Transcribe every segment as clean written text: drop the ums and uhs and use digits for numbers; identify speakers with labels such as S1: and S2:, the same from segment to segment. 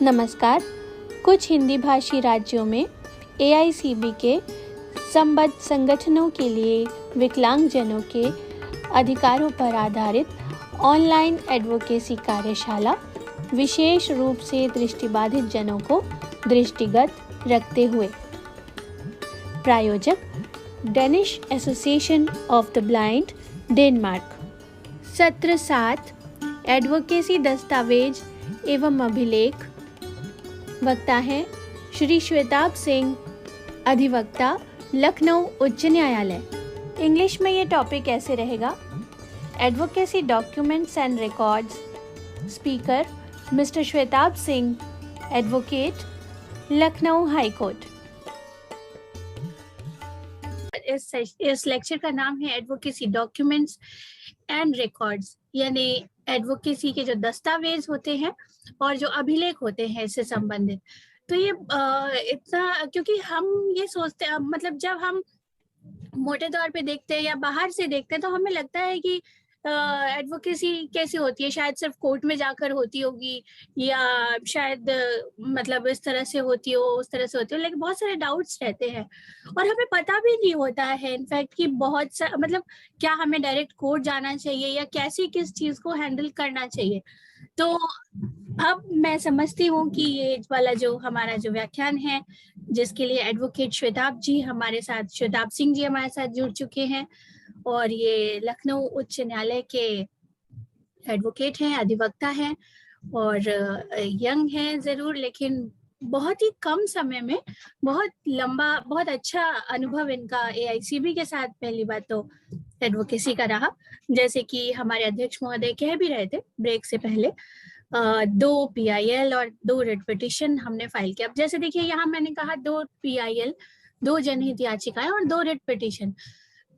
S1: नमस्कार। कुछ हिंदी भाषी राज्यों में एआईसीबी के संबद्ध संगठनों के लिए विकलांगजनों के अधिकारों पर आधारित ऑनलाइन एडवोकेसी कार्यशाला विशेष रूप से दृष्टिबाधित जनों को दृष्टिगत रखते हुए। प्रायोजक Danish association of the blind, Denmark. सत्र 7 एडवोकेसी दस्तावेज एवं अभिलेख। वक्ता हैं श्री श्वेताब सिंह, अधिवक्ता, लखनऊ उच्च न्यायालय। इंग्लिश में ये टॉपिक ऐसे रहेगा: advocacy documents and records. Speaker mister Shwetab Singh, advocate, Lucknow high court. इस लेक्चर का नाम है एडवोकेसी डॉक्यूमेंट्स एंड रिकॉर्ड्स, यानी एडवोकेसी के जो दस्तावेज होते हैं और जो अभिलेख होते हैं इससे संबंधित। तो ये इतना, क्योंकि हम ये सोचते हैं, मतलब जब हम मोटे तौर पे देखते हैं या बाहर से देखते हैं तो हमें लगता है कि एडवोकेसी कैसी होती है, शायद सिर्फ कोर्ट में जाकर होती होगी या शायद मतलब इस तरह से होती हो, उस तरह से होती हो, लेकिन बहुत सारे डाउट्स रहते हैं और हमें पता भी नहीं होता है इनफैक्ट कि बहुत सा, मतलब क्या हमें डायरेक्ट कोर्ट जाना चाहिए या कैसी किस चीज को हैंडल करना चाहिए। तो अब मैं समझती हूँ कि ये वाला जो हमारा जो व्याख्यान है, जिसके लिए एडवोकेट श्वेताब जी हमारे साथ, श्वेताब सिंह जी हमारे साथ जुड़ चुके हैं और ये लखनऊ उच्च न्यायालय के एडवोकेट हैं, अधिवक्ता हैं और यंग हैं जरूर, लेकिन बहुत ही कम समय में बहुत लंबा, बहुत अच्छा अनुभव इनका एआईसीबी के साथ पहली बात तो एडवोकेसी का रहा। जैसे कि हमारे अध्यक्ष महोदय कह भी रहे थे ब्रेक से पहले, 2 PIL और 2 रिट पिटिशन हमने फाइल किया। अब जैसे देखिए यहाँ मैंने कहा 2 PIL, 2 जनहित याचिकाएं और 2 रिट पिटिशन,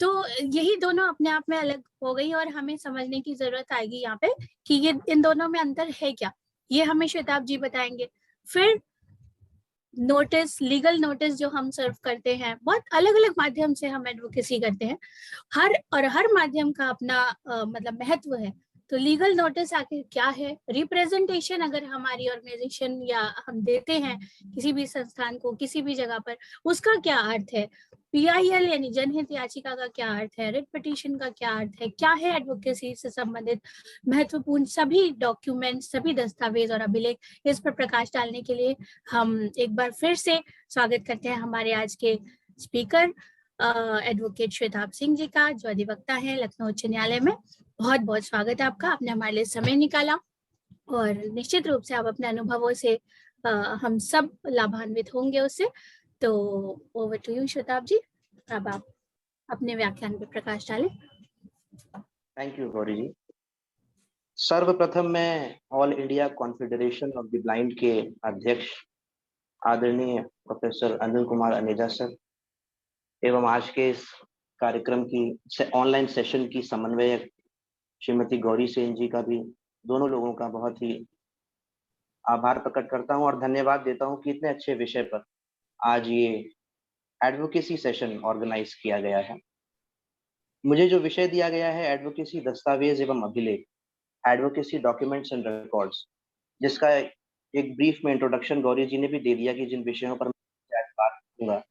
S1: तो यही दोनों अपने आप में अलग हो गई और हमें समझने की जरूरत आएगी यहाँ पे कि ये इन दोनों में अंतर है क्या, ये हमें श्वेताब जी बताएंगे। फिर नोटिस, लीगल नोटिस जो हम सर्व करते हैं, बहुत अलग अलग माध्यम से हम एडवोकेसी करते हैं, हर माध्यम का अपना मतलब महत्व है। तो लीगल नोटिस आखिर क्या है, रिप्रेजेंटेशन अगर हमारी ऑर्गेनाइजेशन या हम देते हैं किसी भी संस्थान को किसी भी जगह पर, उसका क्या अर्थ है, PIL यानी जनहित याचिका का क्या अर्थ है, रिट पिटीशन का क्या अर्थ है, क्या है एडवोकेसी से संबंधित महत्वपूर्ण सभी डॉक्यूमेंट, सभी दस्तावेज और अभिलेख, इस पर प्रकाश डालने के लिए हम एक बार फिर से स्वागत करते हैं हमारे आज के स्पीकर एडवोकेट श्वेताब सिंह जी का, जो अधिवक्ता है लखनऊ उच्च न्यायालय में। बहुत बहुत स्वागत है आपका, आपने हमारे लिए समय निकाला और निश्चित रूप से आप अपने अनुभवों से हम सब लाभान्वित होंगे उससे। तो ओवर टू यू श्वेताब जी, अब आप अपने व्याख्यान पर प्रकाश डालें।
S2: थैंक यू गौरी जी। सर्वप्रथम मैं all India confederation of the blind के अध्यक्ष आदरणीय प्रोफेसर अनिल कुमार अनेजा सर एवं आज के इस कार्यक्रम की ऑनलाइन सेशन की समन्वयक श्रीमती गौरी सेन जी का भी, दोनों लोगों का बहुत ही आभार प्रकट करता हूं और धन्यवाद देता हूं कि इतने अच्छे विषय पर आज ये एडवोकेसी सेशन ऑर्गेनाइज किया गया है। मुझे जो विषय दिया गया है एडवोकेसी दस्तावेज एवं अभिलेख, एडवोकेसी डॉक्यूमेंट्स एंड रिकॉर्ड्स, जिसका एक ब्रीफ में इंट्रोडक्शन गौरी जी ने भी दे दिया कि जिन विषयों पर मैं आज बात करूंगा,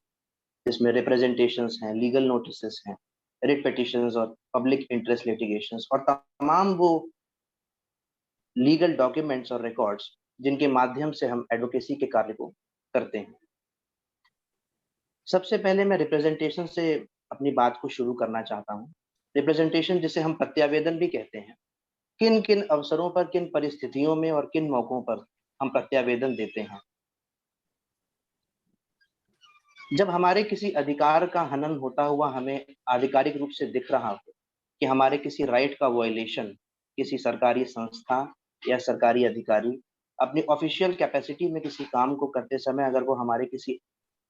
S2: जिसमें रिप्रेजेंटेशंस हैं, लीगल नोटिसेस हैं, रिट पिटिशंस और पब्लिक इंटरेस्ट लिटिगेशंस और तमाम वो लीगल डॉक्यूमेंट्स और रिकॉर्ड्स जिनके माध्यम से हम एडवोकेसी के कार्य को करते हैं। सबसे पहले मैं रिप्रेजेंटेशन से अपनी बात को शुरू करना चाहता हूँ। रिप्रेजेंटेशन, जिसे हम प्रत्यावेदन भी कहते हैं, किन किन अवसरों पर, किन परिस्थितियों में और किन मौकों पर हम प्रत्यावेदन देते हैं। जब हमारे किसी अधिकार का हनन होता हुआ हमें आधिकारिक रूप से दिख रहा हो कि हमारे किसी राइट का वायलेशन किसी सरकारी संस्था या सरकारी अधिकारी अपनी ऑफिशियल कैपेसिटी में किसी काम को करते समय अगर वो हमारे किसी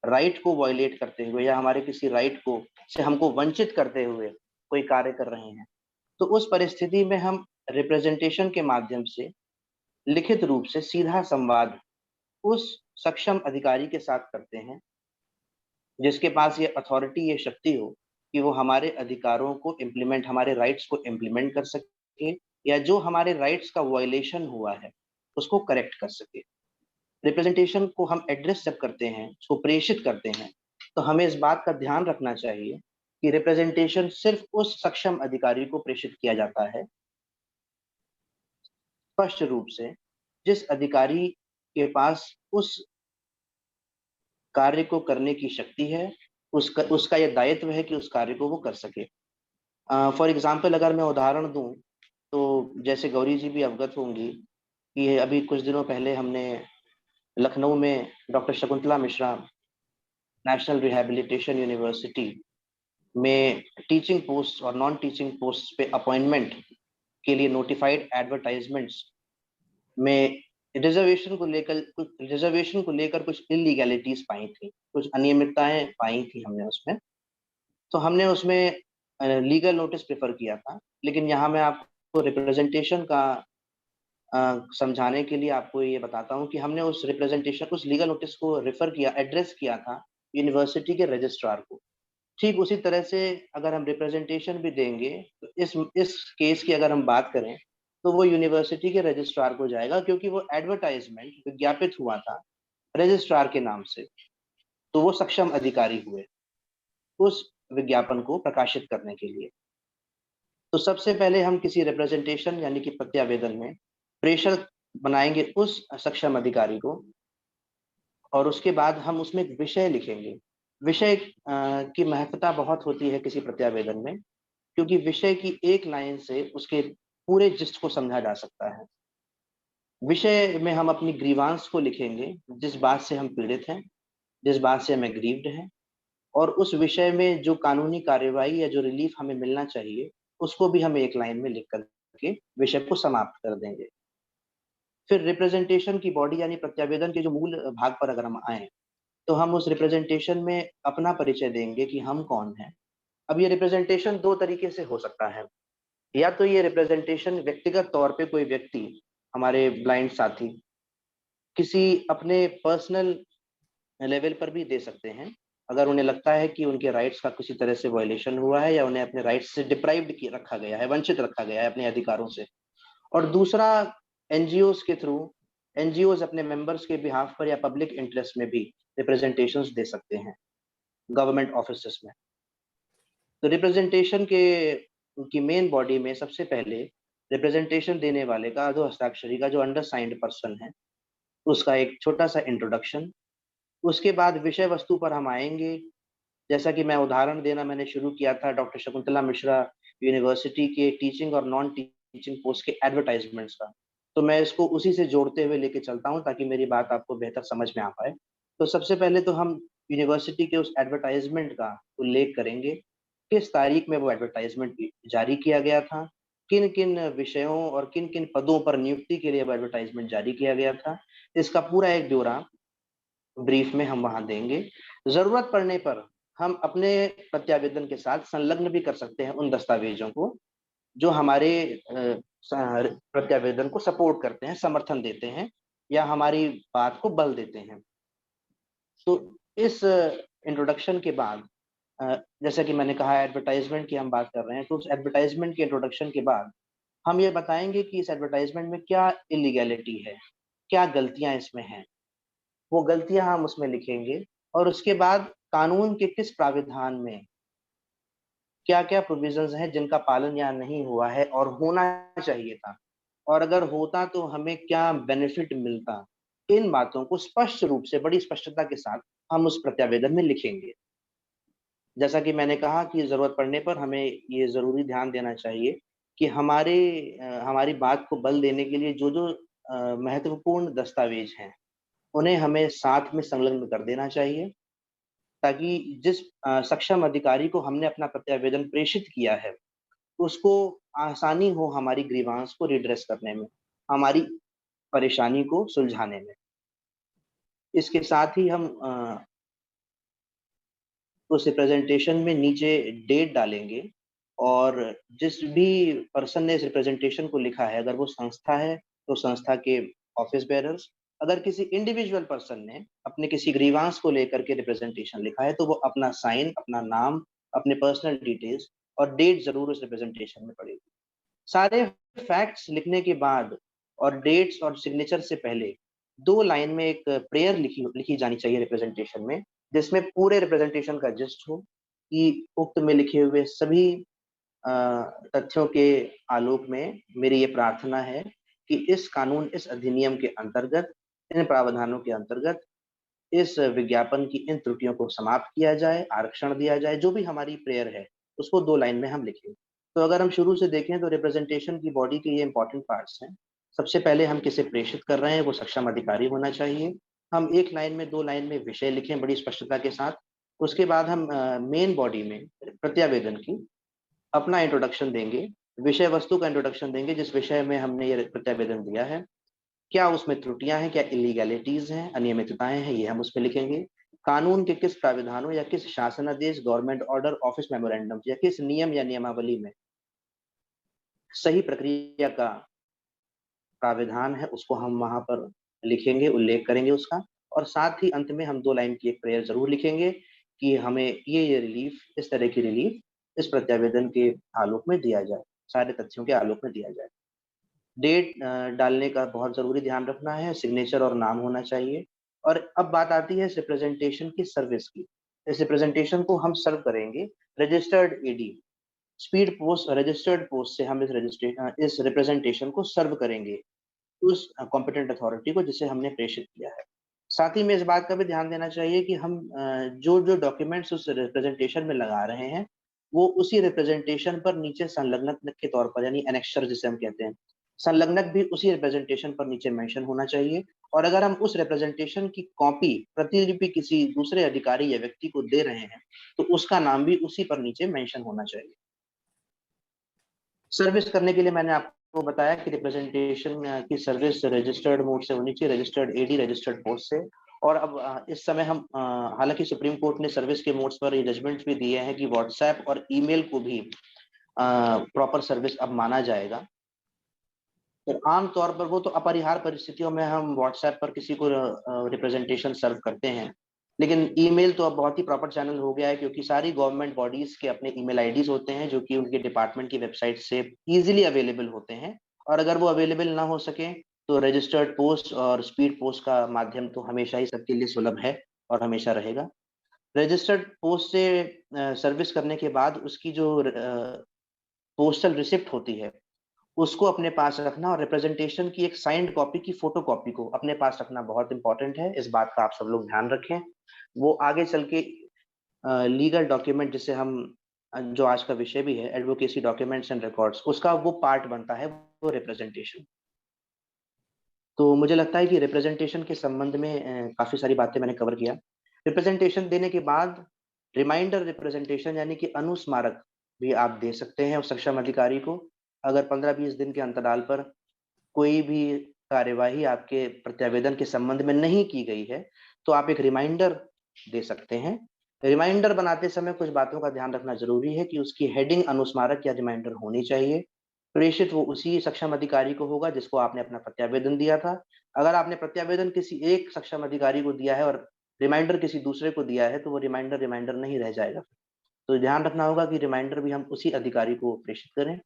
S2: राइट को वायलेट करते हुए या हमारे किसी राइट को से हमको वंचित करते हुए कोई कार्य कर रहे हैं, तो उस परिस्थिति में हम रिप्रेजेंटेशन के माध्यम से लिखित रूप से सीधा संवाद उस सक्षम अधिकारी के साथ करते हैं जिसके पास ये अथॉरिटी, ये शक्ति हो कि वो हमारे अधिकारों को इम्प्लीमेंट, हमारे राइट्स को इम्प्लीमेंट कर सके या जो हमारे राइट्स का वायलेशन हुआ है उसको करेक्ट कर सके। रिप्रेजेंटेशन को हम एड्रेस जब करते हैं, उसको प्रेषित करते हैं, तो हमें इस बात का ध्यान रखना चाहिए कि रिप्रेजेंटेशन सिर्फ उस सक्षम अधिकारी को प्रेषित किया जाता है, स्पष्ट रूप से, जिस अधिकारी के पास उस कार्य को करने की शक्ति है, उसका यह दायित्व है कि उस कार्य को वो कर सके। फॉर एग्जाम्पल अगर मैं उदाहरण दूं, तो जैसे गौरी जी भी अवगत होंगी कि अभी कुछ दिनों पहले हमने लखनऊ में doctor Shakuntala Mishra national rehabilitation university में टीचिंग पोस्ट और नॉन टीचिंग पोस्ट पे अपॉइंटमेंट के लिए नोटिफाइड एडवर्टाइजमेंट्स में रिजर्वेशन को लेकर कुछ इलीगैलिटीज पाई थी, कुछ अनियमितताएं पाई थी हमने उसमें। तो हमने उसमें लीगल नोटिस प्रेफर किया था, लेकिन यहाँ मैं आपको रिप्रेजेंटेशन का समझाने के लिए आपको ये बताता हूँ कि हमने उस लीगल नोटिस को रेफर किया, एड्रेस किया था यूनिवर्सिटी के रजिस्ट्रार को। ठीक उसी तरह से अगर हम रिप्रेजेंटेशन भी देंगे, तो इस केस की अगर हम बात करें, तो वो यूनिवर्सिटी के रजिस्ट्रार को जाएगा, क्योंकि वो एडवर्टाइजमेंट विज्ञापित हुआ था रजिस्ट्रार के नाम से, तो वो सक्षम अधिकारी हुए उस विज्ञापन को प्रकाशित करने के लिए। तो सबसे पहले हम किसी रिप्रेजेंटेशन यानी कि प्रत्यावेदन में प्रेषक बनाएंगे उस सक्षम अधिकारी को, और उसके बाद हम उसमें एक विषय लिखेंगे। विषय की महत्वता बहुत होती है किसी प्रत्यावेदन में, क्योंकि विषय की एक लाइन से उसके पूरे जिस्ट को समझा जा सकता है। विषय में हम अपनी ग्रीवांस को लिखेंगे, जिस बात से हम पीड़ित हैं, जिस बात से हमें ग्रीव्ड है, और उस विषय में जो कानूनी कार्यवाही या जो रिलीफ हमें मिलना चाहिए, उसको भी हम एक लाइन में लिख करके विषय को समाप्त कर देंगे। फिर रिप्रेजेंटेशन की बॉडी यानी प्रत्यावेदन के जो मूल भाग पर अगर हम आए, तो हम उस रिप्रेजेंटेशन में अपना परिचय देंगे कि हम कौन हैं। अब ये रिप्रेजेंटेशन दो तरीके से हो सकता है। या तो ये रिप्रेजेंटेशन व्यक्तिगत तौर पे कोई व्यक्ति, हमारे ब्लाइंड साथी, किसी अपने पर्सनल लेवल पर भी दे सकते हैं, अगर उन्हें लगता है कि उनके राइट्स का किसी तरह से वायलेशन हुआ है या उन्हें अपने राइट्स से डिप्राइव्ड रखा गया है, वंचित रखा गया है अपने अधिकारों से। और दूसरा, एनजीओ के थ्रू, एनजीओ अपने मेंबर्स के बिहाफ पर या पब्लिक इंटरेस्ट में भी रिप्रेजेंटेशंस दे सकते हैं गवर्नमेंट ऑफिसेस में। तो रिप्रेजेंटेशन के की मेन बॉडी में सबसे पहले रिप्रेजेंटेशन देने वाले का अधो हस्ताक्षरी का जो अंडरसाइंड पर्सन है, उसका एक छोटा सा इंट्रोडक्शन। उसके बाद विषय वस्तु पर हम आएंगे। जैसा कि मैं उदाहरण देना मैंने शुरू किया था डॉक्टर शकुंतला मिश्रा यूनिवर्सिटी के टीचिंग और नॉन टीचिंग पोस्ट के एडवर्टाइजमेंट्स का, तो मैं इसको उसी से जोड़ते हुए लेके चलता हूँ ताकि मेरी बात आपको बेहतर समझ में आ पाए। तो सबसे पहले तो हम यूनिवर्सिटी के उस एडवर्टाइजमेंट का उल्लेख करेंगे, किस तारीख में वो एडवर्टाइजमेंट जारी किया गया था, किन किन विषयों और किन किन पदों पर नियुक्ति के लिए वो एडवर्टाइजमेंट जारी किया गया था। इसका पूरा एक ब्यौरा ब्रीफ में हम वहां देंगे। जरूरत पड़ने पर हम अपने प्रत्यावेदन के साथ संलग्न भी कर सकते हैं उन दस्तावेजों को जो हमारे प्रत्यावेदन को सपोर्ट करते हैं, समर्थन देते हैं या हमारी बात को बल देते हैं। तो इस इंट्रोडक्शन के बाद, जैसा कि मैंने कहा एडवर्टाइजमेंट की हम बात कर रहे हैं, तो उस एडवर्टाइजमेंट के इंट्रोडक्शन के बाद हम ये बताएंगे कि इस एडवर्टाइजमेंट में क्या इलीगैलिटी है, क्या गलतियां इसमें हैं, वो गलतियां हम उसमें लिखेंगे। और उसके बाद कानून के किस प्राविधान में क्या क्या प्रोविजंस हैं जिनका पालन यहाँ नहीं हुआ है और होना चाहिए था, और अगर होता तो हमें क्या बेनिफिट मिलता, इन बातों को स्पष्ट रूप से बड़ी स्पष्टता के साथ हम उस प्रत्यावेदन में लिखेंगे। जैसा कि मैंने कहा कि जरूरत पड़ने पर हमें ये जरूरी ध्यान देना चाहिए कि हमारी बात को बल देने के लिए जो जो महत्वपूर्ण दस्तावेज हैं, उन्हें हमें साथ में संलग्न कर देना चाहिए, ताकि जिस सक्षम अधिकारी को हमने अपना प्रत्यावेदन प्रेषित किया है, उसको आसानी हो हमारी ग्रीवांस को रिड्रेस करने में, हमारी परेशानी को सुलझाने में। इसके साथ ही हम उस रिप्रेजेंटेशन में नीचे डेट डालेंगे, और जिस भी पर्सन ने इस रिप्रेजेंटेशन को लिखा है, अगर वो संस्था है तो संस्था के ऑफिस बेरर्स, अगर किसी इंडिविजुअल पर्सन ने अपने किसी ग्रीवांस को लेकर के रिप्रेजेंटेशन लिखा है, तो वो अपना साइन, अपना नाम, अपने पर्सनल डिटेल्स और डेट जरूर उस रिप्रेजेंटेशन में पड़ेगी। सारे फैक्ट्स लिखने के बाद और डेट्स और सिग्नेचर से पहले 2 लाइन में एक प्रेयर लिखी जानी चाहिए रिप्रेजेंटेशन में, जिसमें पूरे रिप्रेजेंटेशन का जिस्ट हो कि उक्त में लिखे हुए सभी अ, तथ्यों के आलोक में मेरी ये प्रार्थना है कि इस कानून, इस अधिनियम के अंतर्गत, इन प्रावधानों के अंतर्गत इस विज्ञापन की इन त्रुटियों को समाप्त किया जाए, आरक्षण दिया जाए, जो भी हमारी प्रेयर है, उसको 2 लाइन में हम लिखें। तो अगर हम शुरू से देखें तो रिप्रेजेंटेशन की बॉडी के ये इंपॉर्टेंट पार्ट्स हैं। सबसे पहले हम किसे प्रेषित कर रहे हैं, वो सक्षम अधिकारी होना चाहिए। हम 1 लाइन में, 2 लाइन में विषय लिखें बड़ी स्पष्टता के साथ। उसके बाद हम मेन बॉडी में प्रत्यावेदन की अपना इंट्रोडक्शन देंगे, विषय वस्तु का इंट्रोडक्शन देंगे, जिस विषय में हमने ये प्रत्यावेदन दिया है। क्या उसमें त्रुटियां हैं, क्या इलीगैलिटीज हैं, अनियमितताएं हैं, ये हम उसमें लिखेंगे। कानून के किस प्राविधानों या किस शासनादेश, गवर्नमेंट ऑर्डर, ऑफिस मेमोरेंडम या किस नियम या नियमावली में सही प्रक्रिया का प्राविधान है, उसको हम वहां पर लिखेंगे, उल्लेख करेंगे उसका। और साथ ही अंत में हम 2 लाइन की एक प्रेयर जरूर लिखेंगे कि हमें ये रिलीफ, इस तरह की रिलीफ इस प्रत्यावेदन के आलोक में दिया जाए, सारे तथ्यों के आलोक में दिया जाए। डेट डालने का बहुत ज़रूरी ध्यान रखना है, सिग्नेचर और नाम होना चाहिए। और अब बात आती है इस रिप्रेजेंटेशन की सर्विस की। इस रिप्रेजेंटेशन को हम सर्व करेंगे registered AD, speed post, registered post से हम इस रिप्रेजेंटेशन को सर्व करेंगे उस कॉम्पिटेंट अथॉरिटी को जिसे हमने प्रेषित किया है। साथ ही में इस बात का भी ध्यान देना चाहिए कि हम जो डॉक्यूमेंट्स उस रिप्रेजेंटेशन में लगा रहे हैं, वो उसी रिप्रेजेंटेशन पर नीचे संलग्नक के तौर पर, यानी एनेक्सर जिसे हम कहते हैं, संलग्नक भी उसी रिप्रेजेंटेशन पर नीचे मेंशन होना चाहिए। और अगर हम उस रिप्रेजेंटेशन की कॉपी, प्रतिलिपि किसी दूसरे अधिकारी या व्यक्ति को दे रहे हैं, तो उसका नाम भी उसी पर नीचे मेंशन होना चाहिए। सर्विस करने के लिए मैंने आपको बताया कि रिप्रेजेंटेशन की सर्विस रजिस्टर्ड मोड से होनी चाहिए, रजिस्टर्ड एडी, रजिस्टर्ड पोस्ट से। और अब इस समय हम हालांकि सुप्रीम कोर्ट ने सर्विस के मोड्स पर ये जजमेंट भी दिए हैं कि व्हाट्सएप और ईमेल को भी प्रॉपर सर्विस अब माना जाएगा। तो आम तौर पर वो तो अपरिहार्य परिस्थितियों में हम व्हाट्सएप पर किसी को रिप्रेजेंटेशन सर्व करते हैं, लेकिन ईमेल तो अब बहुत ही प्रॉपर चैनल हो गया है, क्योंकि सारी गवर्नमेंट बॉडीज के अपने ईमेल आईडीज होते हैं जो कि उनके डिपार्टमेंट की वेबसाइट से इजीली अवेलेबल होते हैं। और अगर वो अवेलेबल ना हो सके तो रजिस्टर्ड पोस्ट और स्पीड पोस्ट का माध्यम तो हमेशा ही सबके लिए सुलभ है और हमेशा रहेगा। रजिस्टर्ड पोस्ट से सर्विस करने के बाद उसकी जो पोस्टल रिसिप्ट होती है, उसको अपने पास रखना, और रिप्रेजेंटेशन की एक साइंड कॉपी की फोटो कॉपी को अपने पास रखना बहुत इंपॉर्टेंट है। इस बात का आप सब लोग ध्यान रखें। वो आगे चल के लीगल डॉक्यूमेंट, जिसे हम जो आज का विषय भी है, एडवोकेसी डॉक्यूमेंट्स एंड रिकॉर्ड्स, उसका वो पार्ट बनता है, वो रिप्रेजेंटेशन। तो मुझे लगता है कि रिप्रेजेंटेशन के संबंध में काफी सारी बातें मैंने कवर किया। रिप्रेजेंटेशन देने के बाद रिमाइंडर रिप्रेजेंटेशन यानी कि अनुस्मारक भी आप दे सकते हैं उस सक्षम अधिकारी को। अगर 15-20 दिन के अंतराल पर कोई भी कार्यवाही आपके प्रत्यावेदन के संबंध में नहीं की गई है, तो आप एक रिमाइंडर दे सकते हैं। रिमाइंडर बनाते समय कुछ बातों का ध्यान रखना जरूरी है कि उसकी हेडिंग अनुस्मारक या रिमाइंडर होनी चाहिए। प्रेषित वो उसी सक्षम अधिकारी को होगा जिसको आपने अपना प्रत्यावेदन दिया था। अगर आपने प्रत्यावेदन किसी एक सक्षम अधिकारी को दिया है और रिमाइंडर किसी दूसरे को दिया है, तो वो रिमाइंडर रिमाइंडर नहीं रह जाएगा। तो ध्यान रखना होगा कि रिमाइंडर भी हम उसी अधिकारी को प्रेषित करें।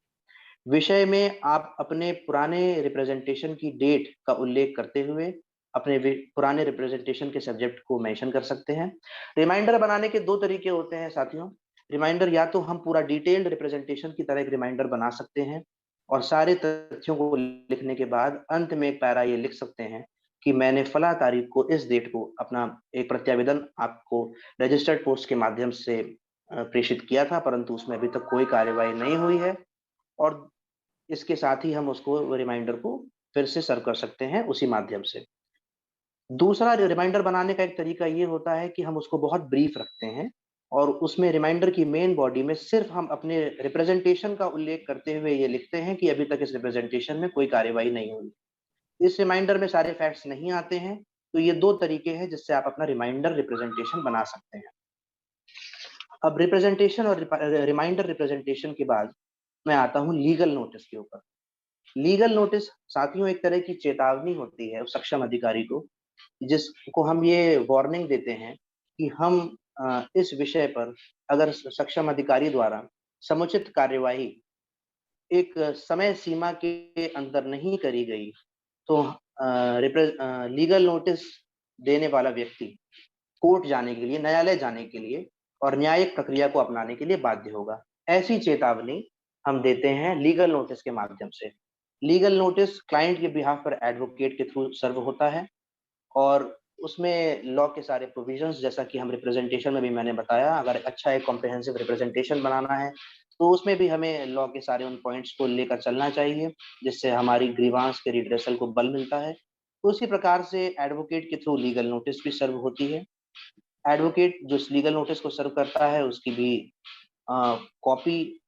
S2: विषय में आप अपने पुराने रिप्रेजेंटेशन की डेट का उल्लेख करते हुए अपने पुराने रिप्रेजेंटेशन के सब्जेक्ट को मेंशन कर सकते हैं। रिमाइंडर बनाने के 2 तरीके होते हैं साथियों। रिमाइंडर या तो हम पूरा डिटेल्ड रिप्रेजेंटेशन की तरह एक रिमाइंडर बना सकते हैं और सारे तथ्यों को लिखने के बाद अंत में एक पैरा ये लिख सकते हैं कि मैंने फला तारीख को इस डेट को अपना एक प्रत्यावेदन आपको रजिस्टर्ड पोस्ट के माध्यम से प्रेषित किया था, परंतु उसमें अभी तक कोई कार्यवाही नहीं हुई है। और इसके साथ ही हम उसको रिमाइंडर को फिर से सर्व कर सकते हैं उसी माध्यम से। दूसरा रिमाइंडर बनाने का एक तरीका ये होता है कि हम उसको बहुत ब्रीफ रखते हैं और उसमें रिमाइंडर की मेन बॉडी में सिर्फ हम अपने रिप्रेजेंटेशन का उल्लेख करते हुए ये लिखते हैं कि अभी तक इस रिप्रेजेंटेशन में कोई कार्यवाही नहीं हुई। इस रिमाइंडर में सारे फैक्ट्स नहीं आते हैं। तो ये 2 तरीके हैं जिससे आप अपना रिमाइंडर रिप्रेजेंटेशन बना सकते हैं। अब रिप्रेजेंटेशन और रिमाइंडर रिप्रेजेंटेशन के बाद मैं आता हूँ लीगल नोटिस के ऊपर। लीगल नोटिस साथियों एक तरह की चेतावनी होती है उस सक्षम अधिकारी को, जिसको हम ये वार्निंग देते हैं कि हम इस विषय पर अगर सक्षम अधिकारी द्वारा समुचित कार्यवाही एक समय सीमा के अंदर नहीं करी गई, तो लीगल नोटिस देने वाला व्यक्ति कोर्ट जाने के लिए, न्यायालय जाने के लिए और न्यायिक प्रक्रिया को अपनाने के लिए बाध्य होगा। ऐसी चेतावनी हम देते हैं लीगल नोटिस के माध्यम से। लीगल नोटिस क्लाइंट के बिहाफ पर एडवोकेट के थ्रू सर्व होता है और उसमें लॉ के सारे प्रोविजंस, जैसा कि हम रिप्रेजेंटेशन में भी मैंने बताया, अगर अच्छा एक कॉम्प्रिहेंसिव रिप्रेजेंटेशन बनाना है तो उसमें भी हमें लॉ के सारे उन पॉइंट्स को लेकर चलना चाहिए जिससे हमारी ग्रीवांस के रिड्रेसल को बल मिलता है। तो उसी प्रकार से एडवोकेट के थ्रू लीगल नोटिस भी सर्व होती है। एडवोकेट जो लीगल नोटिस को सर्व करता है उसकी भी कॉपी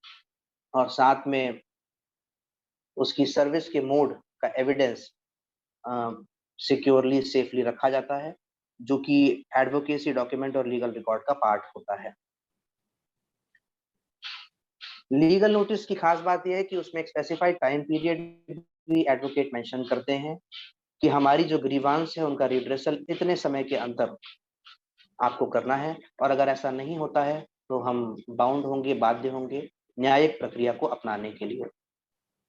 S2: और साथ में उसकी सर्विस के मोड का एविडेंस सिक्योरली सेफली रखा जाता है, जो कि एडवोकेसी डॉक्यूमेंट और लीगल रिकॉर्ड का पार्ट होता है। लीगल नोटिस की खास बात यह है कि उसमें एक स्पेसिफाइड टाइम पीरियड भी एडवोकेट मेंशन करते हैं कि हमारी जो ग्रीवांस है उनका रिड्रेसल इतने समय के अंदर आपको करना है, और अगर ऐसा नहीं होता है तो हम बाउंड होंगे, बाध्य होंगे न्यायिक प्रक्रिया को अपनाने के लिए।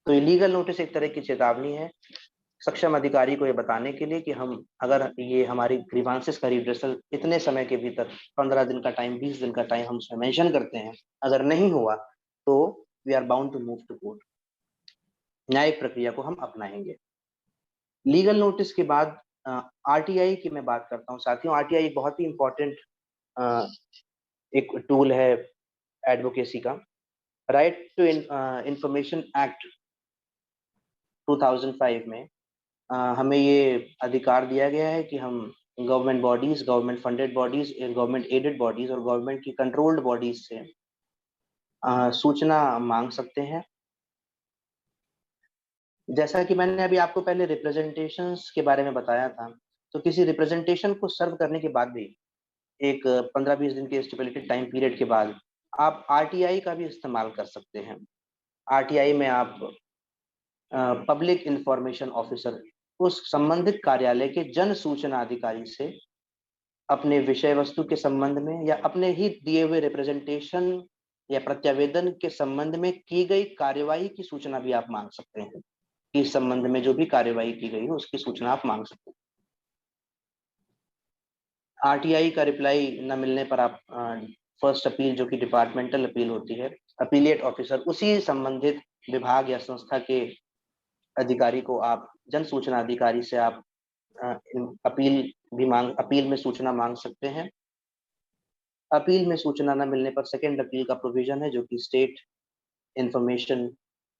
S2: तो ये लीगल नोटिस एक तरह की चेतावनी है सक्षम अधिकारी को ये बताने के लिए कि हम अगर ये हमारी ग्रीवांसेस का रिड्रेसल इतने समय के भीतर 15 दिन का टाइम, 20 दिन का टाइम हम उसमें मेंशन करते हैं, अगर नहीं हुआ तो we are bound to move to court, न्यायिक प्रक्रिया को हम अपनाएंगे। लीगल नोटिस के बाद आरटीआई की मैं बात करता हूँ साथियों। आरटीआई बहुत ही इंपॉर्टेंट एक टूल है एडवोकेसी का। राइट टू इंफॉर्मेशन एक्ट 2005 में हमें ये अधिकार दिया गया है कि हम government bodies, government funded bodies, government aided bodies और गवर्नमेंट की कंट्रोल्ड बॉडीज से सूचना मांग सकते हैं। जैसा कि मैंने अभी आपको पहले रिप्रेजेंटेशंस के बारे में बताया था, तो किसी रिप्रेजेंटेशन को सर्व करने के बाद भी एक 15-20 दिन के स्टिपुलेटेड टाइम पीरियड के बाद आप आरटीआई का भी इस्तेमाल कर सकते हैं। आरटीआई में आप पब्लिक इंफॉर्मेशन ऑफिसर, उस संबंधित कार्यालय के जन सूचना अधिकारी से अपने विषय वस्तु के संबंध में या अपने ही दिए हुए रिप्रेजेंटेशन या प्रत्यावेदन के संबंध में की गई कार्यवाही की सूचना भी आप मांग सकते हैं। इस संबंध में जो भी कार्यवाही की गई है उसकी सूचना आप मांग सकते हैं। आरटीआई का रिप्लाई न मिलने पर आप फर्स्ट अपील, जो कि डिपार्टमेंटल अपील होती है, अपीलिएट ऑफिसर उसी संबंधित विभाग या संस्था के अधिकारी को आप जन सूचना अधिकारी से आप अपील में सूचना मांग सकते हैं। अपील में सूचना न मिलने पर सेकेंड अपील का प्रोविजन है, जो कि स्टेट इंफॉर्मेशन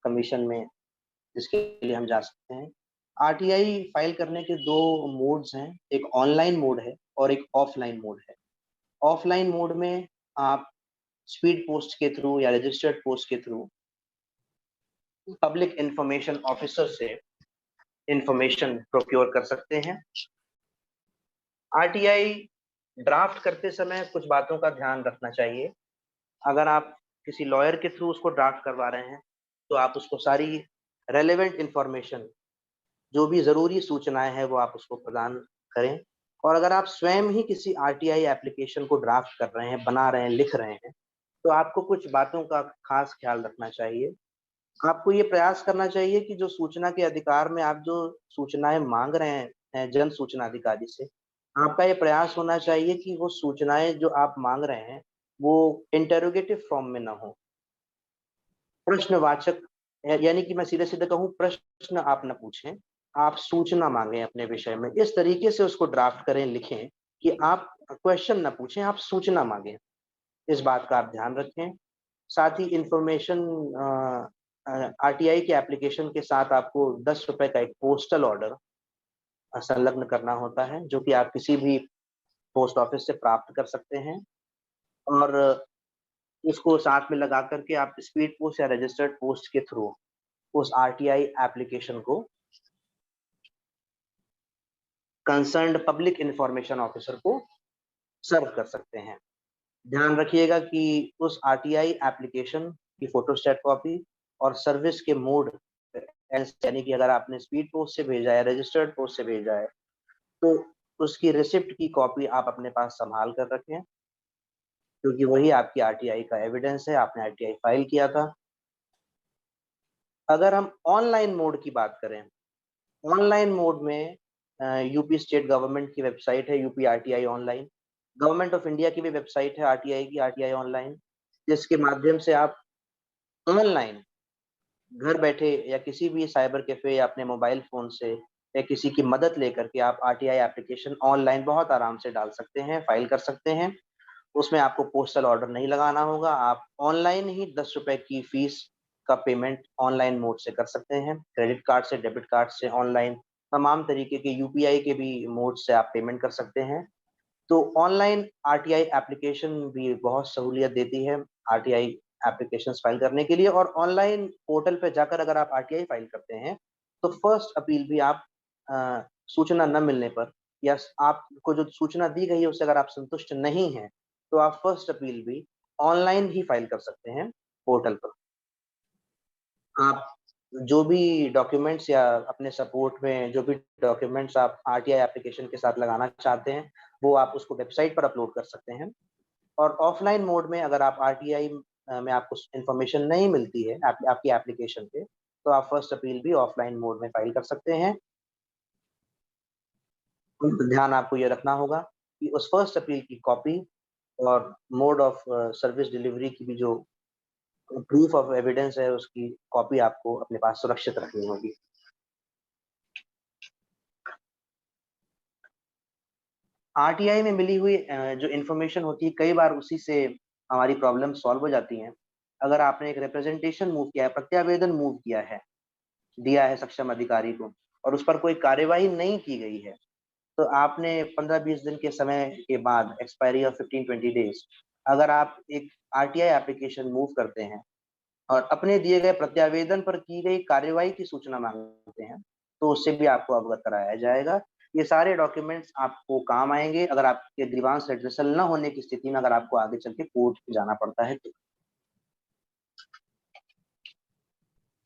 S2: कमीशन में, जिसके लिए हम जा सकते हैं। आरटीआई फाइल करने के दो मोड्स हैं, एक ऑनलाइन मोड है और एक ऑफलाइन मोड है। ऑफलाइन मोड में आप स्पीड पोस्ट के थ्रू या रजिस्टर्ड पोस्ट के थ्रू पब्लिक इंफॉर्मेशन ऑफिसर से इंफॉर्मेशन प्रोक्योर कर सकते हैं। आरटीआई ड्राफ्ट करते समय कुछ बातों का ध्यान रखना चाहिए। अगर आप किसी लॉयर के थ्रू उसको ड्राफ्ट करवा रहे हैं तो आप उसको सारी रेलेवेंट इंफॉर्मेशन, जो भी जरूरी सूचनाएं हैं, वो आप उसको प्रदान करें। और अगर आप स्वयं ही किसी आरटीआई एप्लीकेशन को ड्राफ्ट कर रहे हैं, बना रहे हैं, लिख रहे हैं, तो आपको कुछ बातों का खास ख्याल रखना चाहिए। आपको ये प्रयास करना चाहिए कि जो सूचना के अधिकार में आप जो सूचनाएं मांग रहे हैं जन सूचना अधिकारी से, आपका ये प्रयास होना चाहिए कि वो सूचनाएं जो आप मांग रहे हैं वो इंटेरोगेटिव फॉर्म में ना हो, प्रश्नवाचक, यानी कि मैं सीधे सीधे कहूँ, प्रश्न आप न पूछें, आप सूचना मांगे अपने विषय में। इस तरीके से उसको ड्राफ्ट करें, लिखें कि आप क्वेश्चन न पूछें, आप सूचना मांगे। इस बात का आप ध्यान रखें। साथ ही इंफॉर्मेशन आरटीआई के एप्लीकेशन के साथ आपको 10 रुपए का एक पोस्टल ऑर्डर संलग्न करना होता है, जो कि आप किसी भी पोस्ट ऑफिस से प्राप्त कर सकते हैं, और उसको साथ में लगा करके आप स्पीड पोस्ट या रजिस्टर्ड पोस्ट के थ्रू उस आरटीआई एप्लीकेशन को कंसर्न्ड पब्लिक इंफॉर्मेशन ऑफिसर को सर्व कर सकते हैं। ध्यान रखिएगा कि उस आरटीआई एप्लीकेशन की फोटोस्टेट कॉपी और सर्विस के मोड, यानी कि अगर आपने स्पीड पोस्ट से भेजा है, रजिस्टर्ड पोस्ट से भेजा है, तो उसकी रिसिप्ट की कॉपी आप अपने पास संभाल कर रखें, क्योंकि वही आपकी आरटीआई का एविडेंस है, आपने आरटीआई फाइल किया था। अगर हम ऑनलाइन मोड की बात करें ऑनलाइन मोड में यूपी स्टेट गवर्नमेंट की वेबसाइट है UP RTI online, government of India की भी वेबसाइट है आरटीआई की, आरटीआई ऑनलाइन, जिसके माध्यम से आप ऑनलाइन घर बैठे या किसी भी साइबर कैफे या अपने मोबाइल फोन से या किसी की मदद लेकर के आप आरटीआई एप्लीकेशन ऑनलाइन बहुत आराम से डाल सकते हैं, फाइल कर सकते हैं। उसमें आपको पोस्टल ऑर्डर नहीं लगाना होगा, आप ऑनलाइन ही 10 रुपए की फीस का पेमेंट ऑनलाइन मोड से कर सकते हैं, क्रेडिट कार्ड से, डेबिट कार्ड से, ऑनलाइन तमाम तरीके के यूपीआई के भी मोड से आप पेमेंट कर सकते हैं। तो ऑनलाइन आरटीआई एप्लीकेशन भी बहुत सहूलियत देती है आरटीआई एप्लीकेशन फाइल करने के लिए। और ऑनलाइन पोर्टल पे जाकर अगर आप आरटीआई फाइल करते हैं तो फर्स्ट अपील भी आप सूचना न मिलने पर या आपको जो सूचना दी गई है उससे अगर आप संतुष्ट नहीं हैं तो आप फर्स्ट अपील भी ऑनलाइन ही फाइल कर सकते हैं पोर्टल पर। आप जो भी डॉक्यूमेंट्स या अपने सपोर्ट में जो भी डॉक्यूमेंट्स आप आरटीआई एप्लीकेशन के साथ लगाना चाहते हैं वो आप उसको वेबसाइट पर अपलोड कर सकते हैं। और ऑफलाइन मोड में अगर आप आरटीआई में आपको इंफॉर्मेशन नहीं मिलती है आपकी एप्लीकेशन पे तो आप फर्स्ट अपील भी ऑफलाइन मोड में फाइल कर सकते हैं। ध्यान आपको ये रखना होगा कि उस फर्स्ट अपील की कॉपी और मोड ऑफ सर्विस डिलीवरी की भी जो प्रूफ ऑफ एविडेंस है उसकी कॉपी आपको अपने पास सुरक्षित रखनी होगी। आरटीआई में मिली हुई जो इन्फॉर्मेशन होती है कई बार उसी से हमारी प्रॉब्लम सॉल्व हो जाती हैं। अगर आपने एक रिप्रेजेंटेशन मूव किया है, प्रत्यावेदन मूव किया है, दिया है सक्षम अधिकारी को और उस पर कोई कार्यवाही नहीं की गई है तो आपने 15-20 दिन के समय के बाद एक्सपायरी ऑफ 15-20 डेज अगर आप एक आरटीआई एप्लीकेशन मूव करते हैं और अपने दिए गए प्रत्यावेदन पर की गई कार्यवाही की सूचना मांगते हैं तो उससे भी आपको अवगत कराया जाएगा। ये सारे डॉक्यूमेंट्स आपको काम आएंगे अगर आपके ग्रीवांस रेड्रेसल न होने की स्थिति में अगर आपको आगे चल के कोर्ट जाना पड़ता है तो।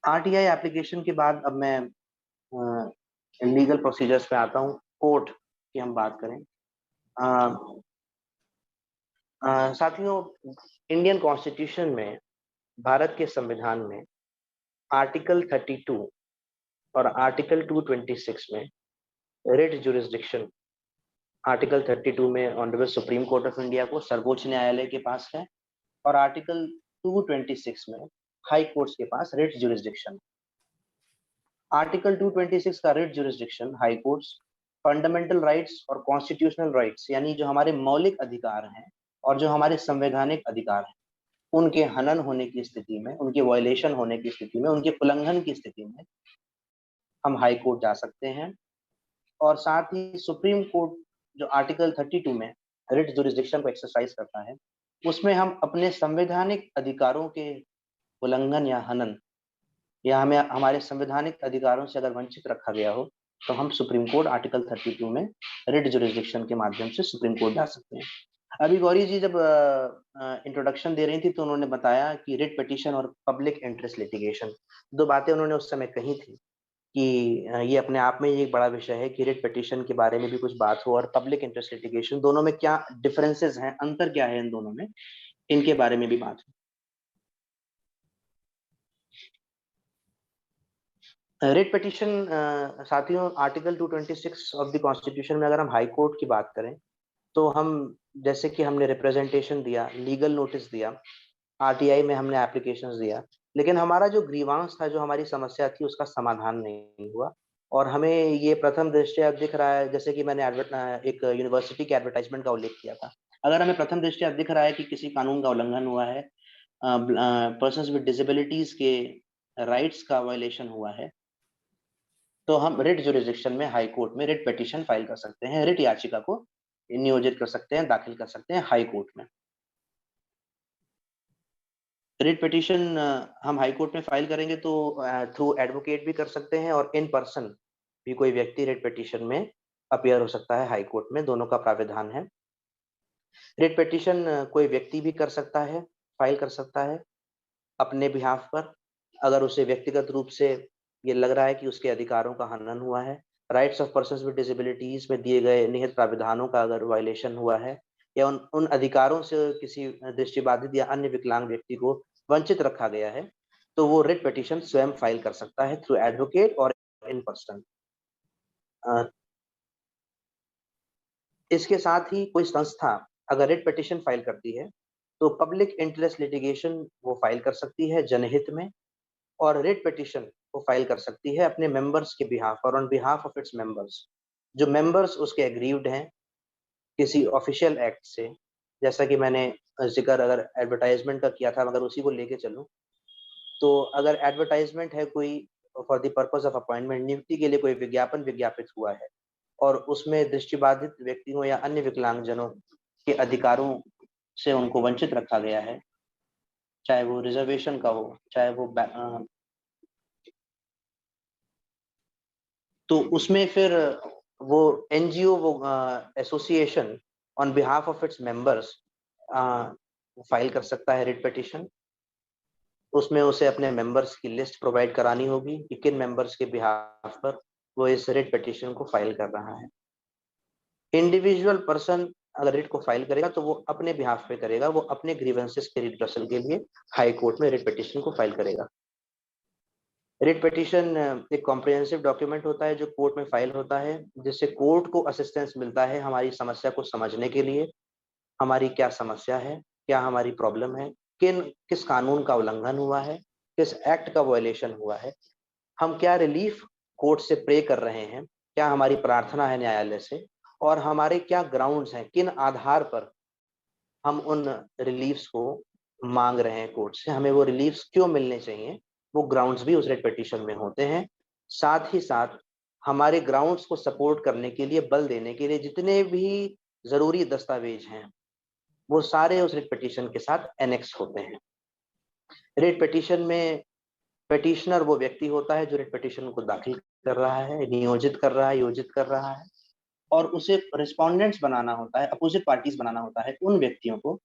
S2: आरटीआई एप्लीकेशन के बाद अब मैं लीगल प्रोसीजर्स पे आता हूँ। कोर्ट की हम बात करें, साथियों, इंडियन कॉन्स्टिट्यूशन में, भारत के संविधान में आर्टिकल 32 और आर्टिकल 226 में रिट जुरिस्डिक्शन, आर्टिकल 32 में honourable supreme court of India को, सर्वोच्च न्यायालय के पास है, और आर्टिकल 226 में हाई कोर्ट्स के पास रिट जुरिस्डिक्शन। आर्टिकल 226 का writ jurisdiction high courts fundamental rights और कॉन्स्टिट्यूशनल राइट्स यानी जो हमारे मौलिक अधिकार हैं और जो हमारे संवैधानिक अधिकार हैं उनके हनन होने की स्थिति में, उनके वायलेशन होने की स्थिति में, उनके उल्लंघन की स्थिति में हम हाई कोर्ट जा सकते हैं। और साथ ही सुप्रीम कोर्ट जो आर्टिकल 32 में रिट जुरिस्डिक्शन को एक्सरसाइज करता है उसमें हम अपने संवैधानिक अधिकारों के उल्लंघन या हनन या हमें हमारे संवैधानिक अधिकारों से अगर वंचित रखा गया हो तो हम सुप्रीम कोर्ट आर्टिकल 32 में रिट जुरिस्डिक्शन के माध्यम से सुप्रीम कोर्ट जा सकते हैं। अभी गौरी जी जब इंट्रोडक्शन दे रही थी तो उन्होंने बताया कि रिट पिटीशन और पब्लिक इंटरेस्ट लिटिगेशन, दो बातें उन्होंने उस समय कही थी कि ये अपने आप में एक बड़ा विषय है कि रिट पिटीशन के बारे में भी कुछ बात हो और पब्लिक इंटरेस्ट लिटिगेशन, दोनों में क्या डिफरेंसेस हैं, अंतर क्या है इन दोनों में, इनके बारे में भी बात हो। रिट पिटीशन साथियों, आर्टिकल 226 ऑफ द कॉन्स्टिट्यूशन में अगर हम हाई कोर्ट की बात करें तो हम जैसे कि हमने रिप्रेजेंटेशन दिया, लीगल नोटिस दिया, आरटीआई में हमने एप्लीकेशंस दिया, लेकिन हमारा जो ग्रीवांस था, जो हमारी समस्या थी उसका समाधान नहीं हुआ। और हमें ये प्रथम दृष्टया दिख रहा है, जैसे कि मैंने एक यूनिवर्सिटी के एडवर्टाइजमेंट का उल्लेख किया था, अगर हमें प्रथम दृष्टया दिख रहा है कि किसी कानून का उल्लंघन हुआ है, पर्सन्स विद डिसेबिलिटीज के राइट्स का वायलेशन हुआ है, तो हम रिट जुरिस्डिक्शन में हाई कोर्ट में रिट पिटीशन फाइल कर सकते हैं, रिट याचिका को नियोजित कर सकते हैं, दाखिल कर सकते हैं हाई कोर्ट में। रिट पिटीशन हम हाई कोर्ट में फाइल करेंगे तो थ्रू एडवोकेट भी कर सकते हैं और इन पर्सन भी कोई व्यक्ति रिट पिटीशन में अपीयर हो सकता है हाई कोर्ट में, दोनों का प्राविधान है। रिट पिटीशन कोई व्यक्ति भी कर सकता है, फाइल कर सकता है अपने बिहाफ पर, अगर उसे व्यक्तिगत रूप से ये लग रहा है कि उसके अधिकारों का हनन हुआ है, rights of persons with disabilities में दिए गए निहित प्राविधानों का अगर वायलेशन हुआ है, या उन अधिकारों से किसी दृष्टिबाधित या अन्य विकलांग व्यक्ति को वंचित रखा गया है, तो वो रिट पिटीशन स्वयं फाइल कर सकता है थ्रू एडवोकेट और इन पर्सन। इसके साथ ही कोई संस्था अगर रिट पिटीशन फाइल करती है तो पब्लिक इंटरेस्ट लिटिगेशन वो फाइल कर सकती है जनहित में, और रिट पिटीशन वो फाइल कर सकती है अपने मेंबर्स के बिहाफ और on behalf of its members. जो मेंबर्स उसके एग्रीव्ड हैं किसी ऑफिशियल एक्ट से, जैसा कि मैंने जिक्र अगर एडवर्टाइजमेंट का किया था, मगर उसी को लेके चलूं तो अगर एडवर्टाइजमेंट है कोई for the purpose of appointment, नियुक्ति के लिए कोई विज्ञापन विज्ञापित हुआ है और उसमें दृष्टिबाधित व्यक्तियों या अन्य विकलांगजनों के अधिकारों से उनको वंचित रखा गया है, चाहे वो रिजर्वेशन का हो, चाहे वो तो उसमें फिर वो एनजीओ, वो association on behalf of its members file कर सकता है रिट पिटीशन। उसमें उसे अपने मेंबर्स की लिस्ट प्रोवाइड करानी होगी कि किन मेंबर्स के बिहाफ पर वो इस रिट पिटीशन को फाइल कर रहा है। इंडिविजुअल पर्सन अगर रिट को फाइल करेगा तो वो अपने बिहाफ पे करेगा, वो अपने ग्रीवेंसेस के रिड्रेसल के लिए हाई कोर्ट में रिट पिटीशन को फाइल करेगा। रिट पिटीशन एक कॉम्प्रिहेंसिव डॉक्यूमेंट होता है जो कोर्ट में फाइल होता है, जिससे कोर्ट को असिस्टेंस मिलता है हमारी समस्या को समझने के लिए, हमारी क्या समस्या है, क्या हमारी प्रॉब्लम है, किस कानून का उल्लंघन हुआ है, किस एक्ट का वायलेशन हुआ है, हम क्या रिलीफ कोर्ट से प्रे कर रहे हैं, क्या हमारी प्रार्थना है न्यायालय से, और हमारे क्या ग्राउंड्स हैं, किन आधार पर हम उन रिलीफ्स को मांग रहे हैं कोर्ट से, हमें वो रिलीफ्स क्यों मिलने चाहिए, वो ग्राउंड्स भी उस रिट पिटीशन में होते हैं। साथ ही साथ हमारे ग्राउंड्स को सपोर्ट करने के लिए, बल देने के लिए जितने भी जरूरी दस्तावेज हैं वो सारे उस रिट पिटीशन के साथ एनेक्स होते हैं। रिट पिटीशन में पिटीशनर वो व्यक्ति होता है जो रिट पिटीशन को दाखिल कर रहा है, नियोजित कर रहा है, योजित कर रहा है, और उसे रिस्पोंडेंट्स बनाना होता है, अपोजिट पार्टीज बनाना होता है उन व्यक्तियों को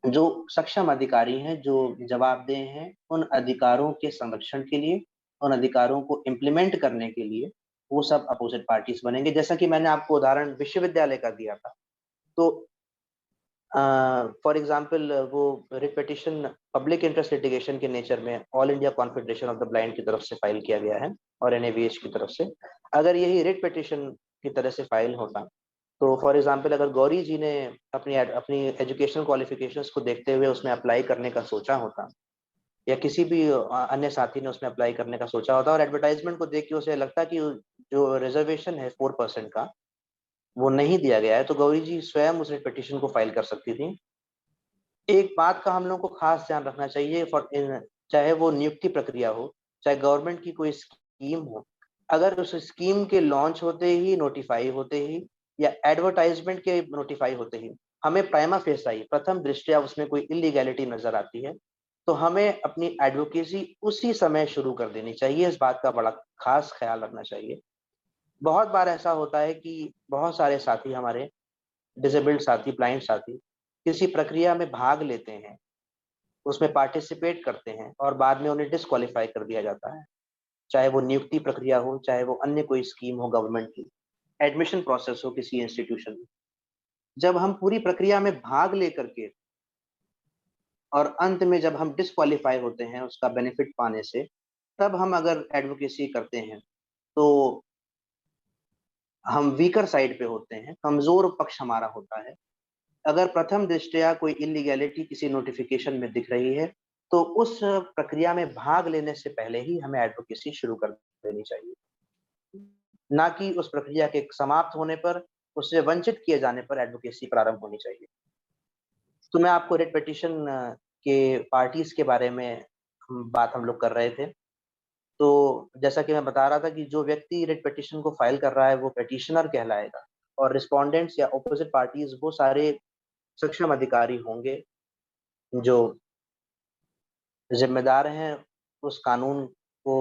S2: जो सक्षम अधिकारी हैं, जो जवाबदेह हैं उन अधिकारों के संरक्षण के लिए, उन अधिकारों को इम्प्लीमेंट करने के लिए, वो सब अपोजिट पार्टीज बनेंगे। जैसा कि मैंने आपको उदाहरण विश्वविद्यालय का दिया था, तो फॉर एग्जाम्पल वो writ petition public interest litigation के नेचर में all India confederation of the blind की तरफ से फाइल किया गया है और एनएवीएच की तरफ से। अगर यही रिट पिटीशन की तरह से फाइल होता तो फॉर एग्जाम्पल अगर गौरी जी ने अपनी अपनी एजुकेशनल क्वालिफिकेशंस को देखते हुए उसमें अप्लाई करने का सोचा होता, या किसी भी अन्य साथी ने उसमें अप्लाई करने का सोचा होता और एडवर्टाइजमेंट को देख के उसे लगता कि जो रिजर्वेशन है 4% का वो नहीं दिया गया है, तो गौरी जी स्वयं उस पिटीशन को फाइल कर सकती थी। एक बात का हम लोग को खास ध्यान रखना चाहिए, चाहे वो नियुक्ति प्रक्रिया हो, चाहे गवर्नमेंट की कोई स्कीम हो, अगर उस स्कीम के लॉन्च होते ही, नोटिफाई होते ही, या एडवर्टाइजमेंट के नोटिफाई होते ही हमें प्राइमा फेसाई प्रथम दृष्टया उसमें कोई इलीगैलिटी नजर आती है, तो हमें अपनी एडवोकेसी उसी समय शुरू कर देनी चाहिए। इस बात का बड़ा खास ख्याल रखना चाहिए। बहुत बार ऐसा होता है कि बहुत सारे साथी हमारे, डिसेबल्ड साथी, ब्लाइंड साथी, किसी प्रक्रिया में भाग लेते हैं, उसमें पार्टिसिपेट करते हैं और बाद में उन्हें डिस्क्वालीफाई कर दिया जाता है, चाहे वो नियुक्ति प्रक्रिया हो, चाहे वो अन्य कोई स्कीम हो गवर्नमेंट की, एडमिशन प्रोसेस हो किसी इंस्टीट्यूशन में। जब हम पूरी प्रक्रिया में भाग लेकर के और अंत में जब हम डिस्क्वालीफाई होते हैं उसका बेनिफिट पाने से, तब हम अगर एडवोकेसी करते हैं तो हम वीकर साइड पे होते हैं, कमजोर पक्ष हमारा होता है। अगर प्रथम दृष्टया कोई इलीगैलिटी किसी नोटिफिकेशन में दिख रही है तो उस प्रक्रिया में भाग लेने से पहले ही हमें एडवोकेसी शुरू कर देनी चाहिए, ना कि उस प्रक्रिया के समाप्त होने पर, उससे वंचित किए जाने पर एडवोकेसी प्रारंभ होनी चाहिए। तो मैं आपको रिट पिटीशन के पार्टीज के बारे में बात हम लोग कर रहे थे। तो जैसा कि मैं बता रहा था कि जो व्यक्ति रिट पिटीशन को फाइल कर रहा है वो पिटीशनर कहलाएगा, और रिस्पोंडेंट्स या ऑपोजिट पार्टीज वो सारे सक्षम अधिकारी होंगे जो जिम्मेदार हैं उस कानून को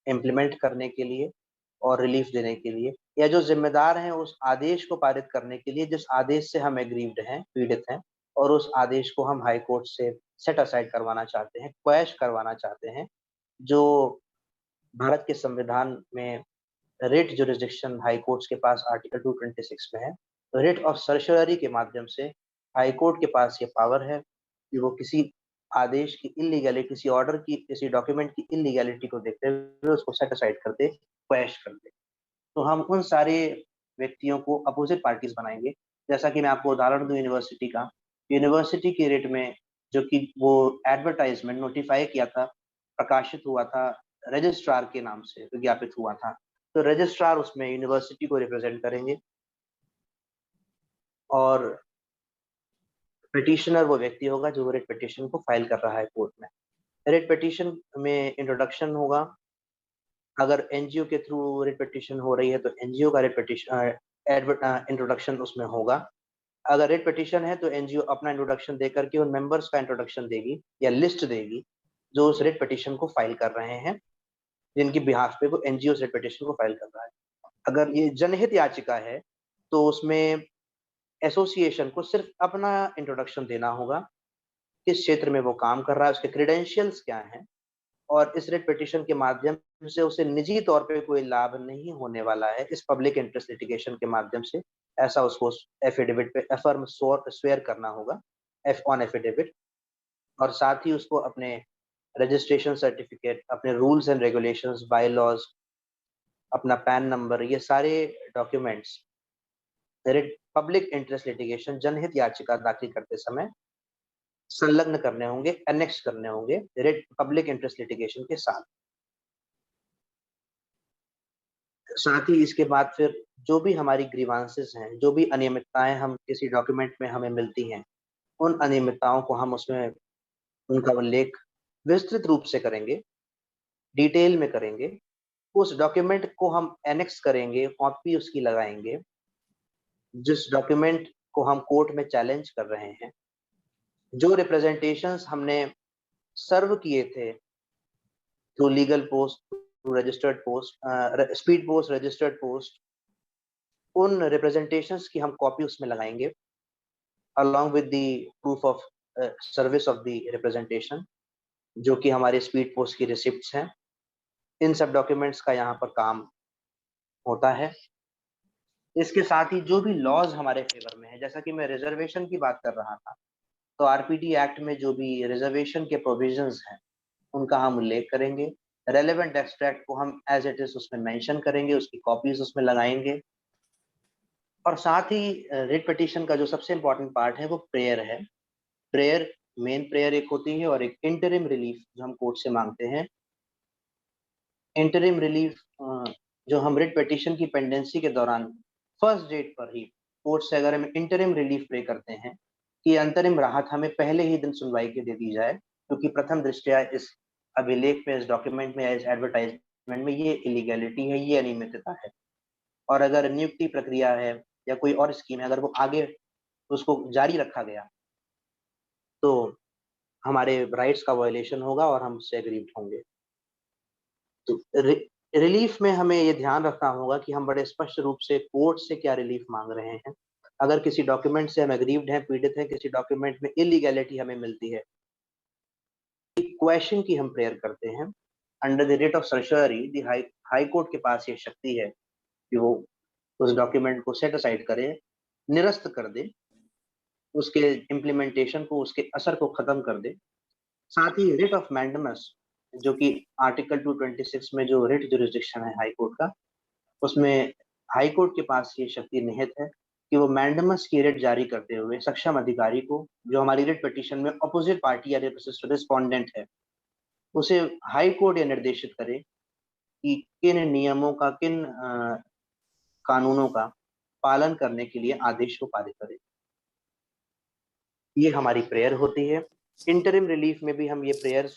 S2: इम्प्लीमेंट करने के लिए और रिलीफ देने के लिए, या जो जिम्मेदार हैं उस आदेश को पारित करने के लिए जिस आदेश से हम एग्रीव्ड हैं, पीड़ित हैं, और उस आदेश को हम हाई कोर्ट से सेट असाइड करवाना चाहते हैं, क्वैश करवाना चाहते हैं। जो भारत के संविधान में रिट जुरिस्डिक्शन हाई कोर्ट्स के पास आर्टिकल 226 में है, तो रिट ऑफ सर्शरी के माध्यम से हाई कोर्ट के पास ये पावर है कि वो किसी आदेश की इलीगैलिटी, किसी ऑर्डर की, किसी डॉक्यूमेंट की इलीगैलिटी को देखते हुए उसको सेट असाइड कर दे क्वैश कर दे। तो हम उन सारे व्यक्तियों को अपोजिट पार्टीज बनाएंगे। जैसा कि मैं आपको उदाहरण दूं यूनिवर्सिटी का, यूनिवर्सिटी के रेट में जो कि वो एडवर्टाइजमेंट नोटिफाई किया था, प्रकाशित हुआ था, रजिस्ट्रार के नाम से विज्ञापित हुआ था, तो रजिस्ट्रार उसमें यूनिवर्सिटी को रिप्रेजेंट करेंगे और पिटिशनर वो व्यक्ति होगा जो रेट पिटिशन को फाइल कर रहा है कोर्ट में। रेट पिटिशन में इंट्रोडक्शन होगा। अगर एनजीओ के थ्रू रेट पिटिशन हो रही है तो एनजीओ का रेट पिटिशन इंट्रोडक्शन उसमें होगा। अगर रेट पिटिशन है तो एनजीओ अपना इंट्रोडक्शन देकर के उन मेंबर्स का इंट्रोडक्शन देगी या लिस्ट देगी जो उस रेट पिटिशन को फाइल कर रहे हैं, जिनकी बिहाफ पे वो एनजीओ रेट पिटिशन को फाइल कर रहा है। अगर ये जनहित याचिका है तो उसमें एसोसिएशन को सिर्फ अपना इंट्रोडक्शन देना होगा, किस क्षेत्र में वो काम कर रहा है, उसके क्रेडेंशियल्स क्या हैं, और इस रेट पिटिशन के माध्यम से उसे निजी तौर पे कोई लाभ नहीं होने वाला है इस पब्लिक इंटरेस्ट लिटिगेशन के माध्यम से, ऐसा उसको एफिडेविट पे अफर्म स्वेयर करना होगा ऑन एफिडेविट। और साथ ही उसको अपने रजिस्ट्रेशन सर्टिफिकेट, अपने rules and regulations, bye laws, अपना पैन नंबर, ये सारे डॉक्यूमेंट्स पब्लिक इंटरेस्ट लिटिगेशन जनहित याचिका दाखिल करते समय संलग्न करने होंगे, एनेक्स करने होंगे रेट पब्लिक इंटरेस्ट लिटिगेशन के साथ। साथ ही इसके बाद फिर जो भी हमारी ग्रीवांसेस हैं, जो भी अनियमितताएं हम किसी डॉक्यूमेंट में हमें मिलती हैं, उन अनियमितताओं को हम उसमें उनका उल्लेख विस्तृत रूप से करेंगे, डिटेल में करेंगे। उस डॉक्यूमेंट को हम एनेक्स करेंगे, कॉपी उसकी लगाएंगे, जिस डॉक्यूमेंट को हम कोर्ट में चैलेंज कर रहे हैं। जो रिप्रेजेंटेशंस हमने सर्व किए थे through legal post, through registered post, speed post, registered post, उन रिप्रेजेंटेशंस की हम कॉपी उसमें लगाएंगे along with the proof of service of the representation, जो कि हमारे स्पीड पोस्ट की रिसिप्ट्स हैं। इन सब डॉक्यूमेंट्स का यहाँ पर काम होता है। इसके साथ ही जो भी लॉज हमारे फेवर में है, जैसा कि मैं रिजर्वेशन की बात कर रहा था, तो आरपीटी एक्ट में जो भी रिजर्वेशन के प्रोविजंस हैं उनका हम उल्लेख करेंगे। रेलेवेंट एक्सट्रैक्ट को हम एज इट इज उसमें मेंशन करेंगे, उसकी कॉपीज उसमें लगाएंगे। और साथ ही रिट पिटीशन का जो सबसे इम्पोर्टेंट पार्ट है वो प्रेयर है। प्रेयर, मेन प्रेयर एक होती है और एक इंटरिम रिलीफ जो हम कोर्ट से मांगते हैं। इंटरिम रिलीफ जो हम रिट पिटीशन की पेंडेंसी के दौरान फर्स्ट डेट पर ही कोर्ट से अगर हम इंटरिम रिलीफ प्रे करते हैं कि अंतरिम राहत हमें पहले ही दिन सुनवाई के दे दी जाए, क्योंकि प्रथम दृष्टया इस अभिलेख में, इस डॉक्यूमेंट में, इस एडवर्टाइजमेंट में ये इलीगैलिटी है, ये अनियमितता है। और अगर नियुक्ति प्रक्रिया है या कोई और स्कीम है, अगर वो आगे उसको जारी रखा गया तो हमारे राइट्स का वायलेशन होगा और हम उससे एग्रीव्ड होंगे। तो रिलीफ में हमें ये ध्यान रखना होगा कि हम बड़े स्पष्ट रूप से कोर्ट से क्या रिलीफ मांग रहे हैं। अगर किसी डॉक्यूमेंट से हम एग्रीव्ड हैं, पीड़ित हैं, किसी डॉक्यूमेंट में इलीगैलिटी हमें मिलती है, क्वेश्चन की हम प्रेयर करते हैं। Under the writ of certiorari the high court के पास ये शक्ति है कि वो उस डॉक्यूमेंट को सेट असाइड करे, निरस्त कर दे, उसके इम्प्लीमेंटेशन को, उसके असर को खत्म कर दे। साथ ही रिट ऑफ मैंडमस, जो कि आर्टिकल 226 में जो रिट जुरिस्डिक्शन है हाई कोर्ट का, उसमें हाई कोर्ट के पास ये शक्ति निहित है कि वो मैंडमस की रिट जारी करते हुए सक्षम अधिकारी को, जो हमारी रिट पिटीशन में अपोजिट पार्टी या रिस्पोंडेंट है, उसे हाई कोर्ट ये निर्देशित करे कि किन नियमों का, किन कानूनों का पालन करने के लिए आदेश को पारित करे। ये हमारी प्रेयर होती है। इंटरिम रिलीफ में भी हम ये प्रेयर,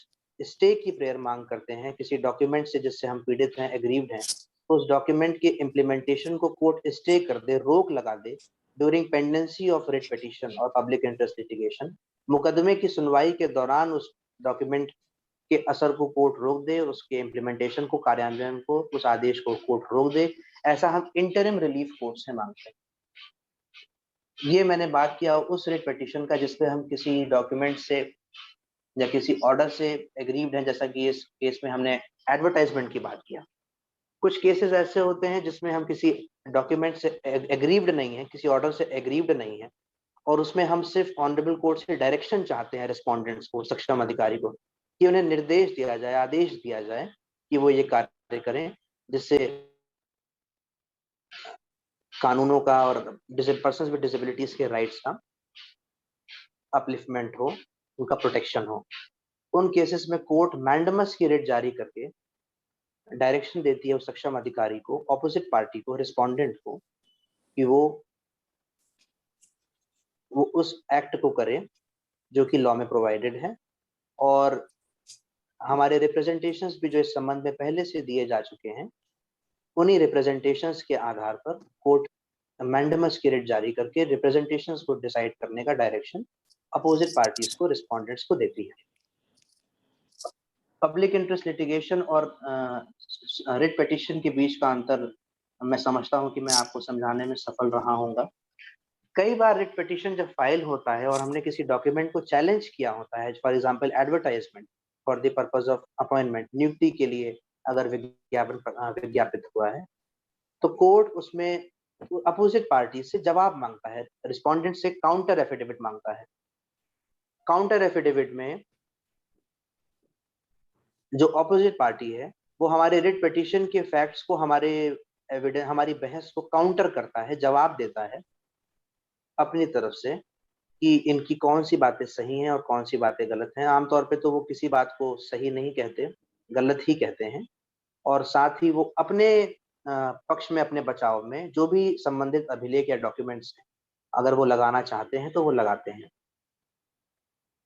S2: स्टे की प्रेयर मांग करते हैं। किसी डॉक्यूमेंट से जिससे हम पीड़ित हैं, एग्रीव्ड हैं, तो उस डॉक्यूमेंट के इम्प्लीमेंटेशन को कोर्ट स्टे कर दे, रोक लगा दे during pendency of writ petition और पब्लिक इंटरेस्ट लिटिगेशन। मुकदमे की सुनवाई के दौरान उस डॉक्यूमेंट के असर को कोर्ट रोक दे, उसके इम्प्लीमेंटेशन को, कार्यान्वयन को, उस आदेश को कोर्ट रोक दे। ऐसा हम इंटरिम रिलीफ कोर्ट से मांगते हैं। ये मैंने बात किया उस रिट पिटीशन का जिसपे हम किसी डॉक्यूमेंट से या किसी ऑर्डर से एग्रीव्ड हैं, जैसा कि इस केस में हमने एडवर्टाइजमेंट की बात किया। कुछ केसेस ऐसे होते हैं जिसमें हम किसी डॉक्यूमेंट से एग्रीव्ड नहीं है, किसी ऑर्डर से एग्रीव्ड नहीं है, और उसमें हम सिर्फ ऑनरेबल कोर्ट से डायरेक्शन चाहते हैं रिस्पोंडेंट्स को, सक्षम अधिकारी को, कि उन्हें निर्देश दिया जाए, आदेश दिया जाए कि वो ये कार्य करें। जिससे कानूनों का और पर्सन्स विद डिसेबिलिटीज के राइट्स का अपलिफ्टमेंट हो, उनका प्रोटेक्शन हो। उन केसेस में कोर्ट मैंडमस की रिट जारी करके डायरेक्शन देती है उस सक्षम अधिकारी को, ऑपोजिट पार्टी को, रिस्पोंडेंट को, कि वो उस एक्ट को करे जो कि लॉ में प्रोवाइडेड है। और हमारे रिप्रेजेंटेशंस भी जो इस संबंध में पहले से दिए जा चुके हैं, उन्हीं रिप्रेजेंटेशंस के आधार पर कोर्ट मैंडमस की रिट जारी करके रिप्रेजेंटेशंस को डिसाइड करने का डायरेक्शन अपोजिट पार्टीज को, रिस्पोंडेंट्स को देती है। पब्लिक इंटरेस्ट लिटिगेशन और रिट पिटीशन के बीच का अंतर मैं समझता हूं कि मैं आपको समझाने में सफल रहा हूँगा। कई बार रिट पिटीशन जब फाइल होता है और हमने किसी डॉक्यूमेंट को चैलेंज किया होता है, for example advertisement for the purpose of appointment, नियुक्ति के लिए अगर विज्ञापन विज्ञापित हुआ है, तो कोर्ट उसमें अपोजिट पार्टी से जवाब मांगता है, रिस्पोंडेंट से काउंटर एफिडेविट मांगता है। काउंटर एफिडेविट में जो ऑपोजिट पार्टी है वो हमारे रिट पिटीशन के फैक्ट्स को, हमारी बहस को काउंटर करता है, जवाब देता है अपनी तरफ से कि इनकी कौन सी बातें सही हैं और कौन सी बातें गलत हैं। आमतौर पे तो वो किसी बात को सही नहीं कहते, गलत ही कहते हैं। और साथ ही वो अपने पक्ष में, अपने बचाव में जो भी संबंधित अभिलेख या डॉक्यूमेंट्स हैं, अगर वो लगाना चाहते हैं तो वो लगाते हैं।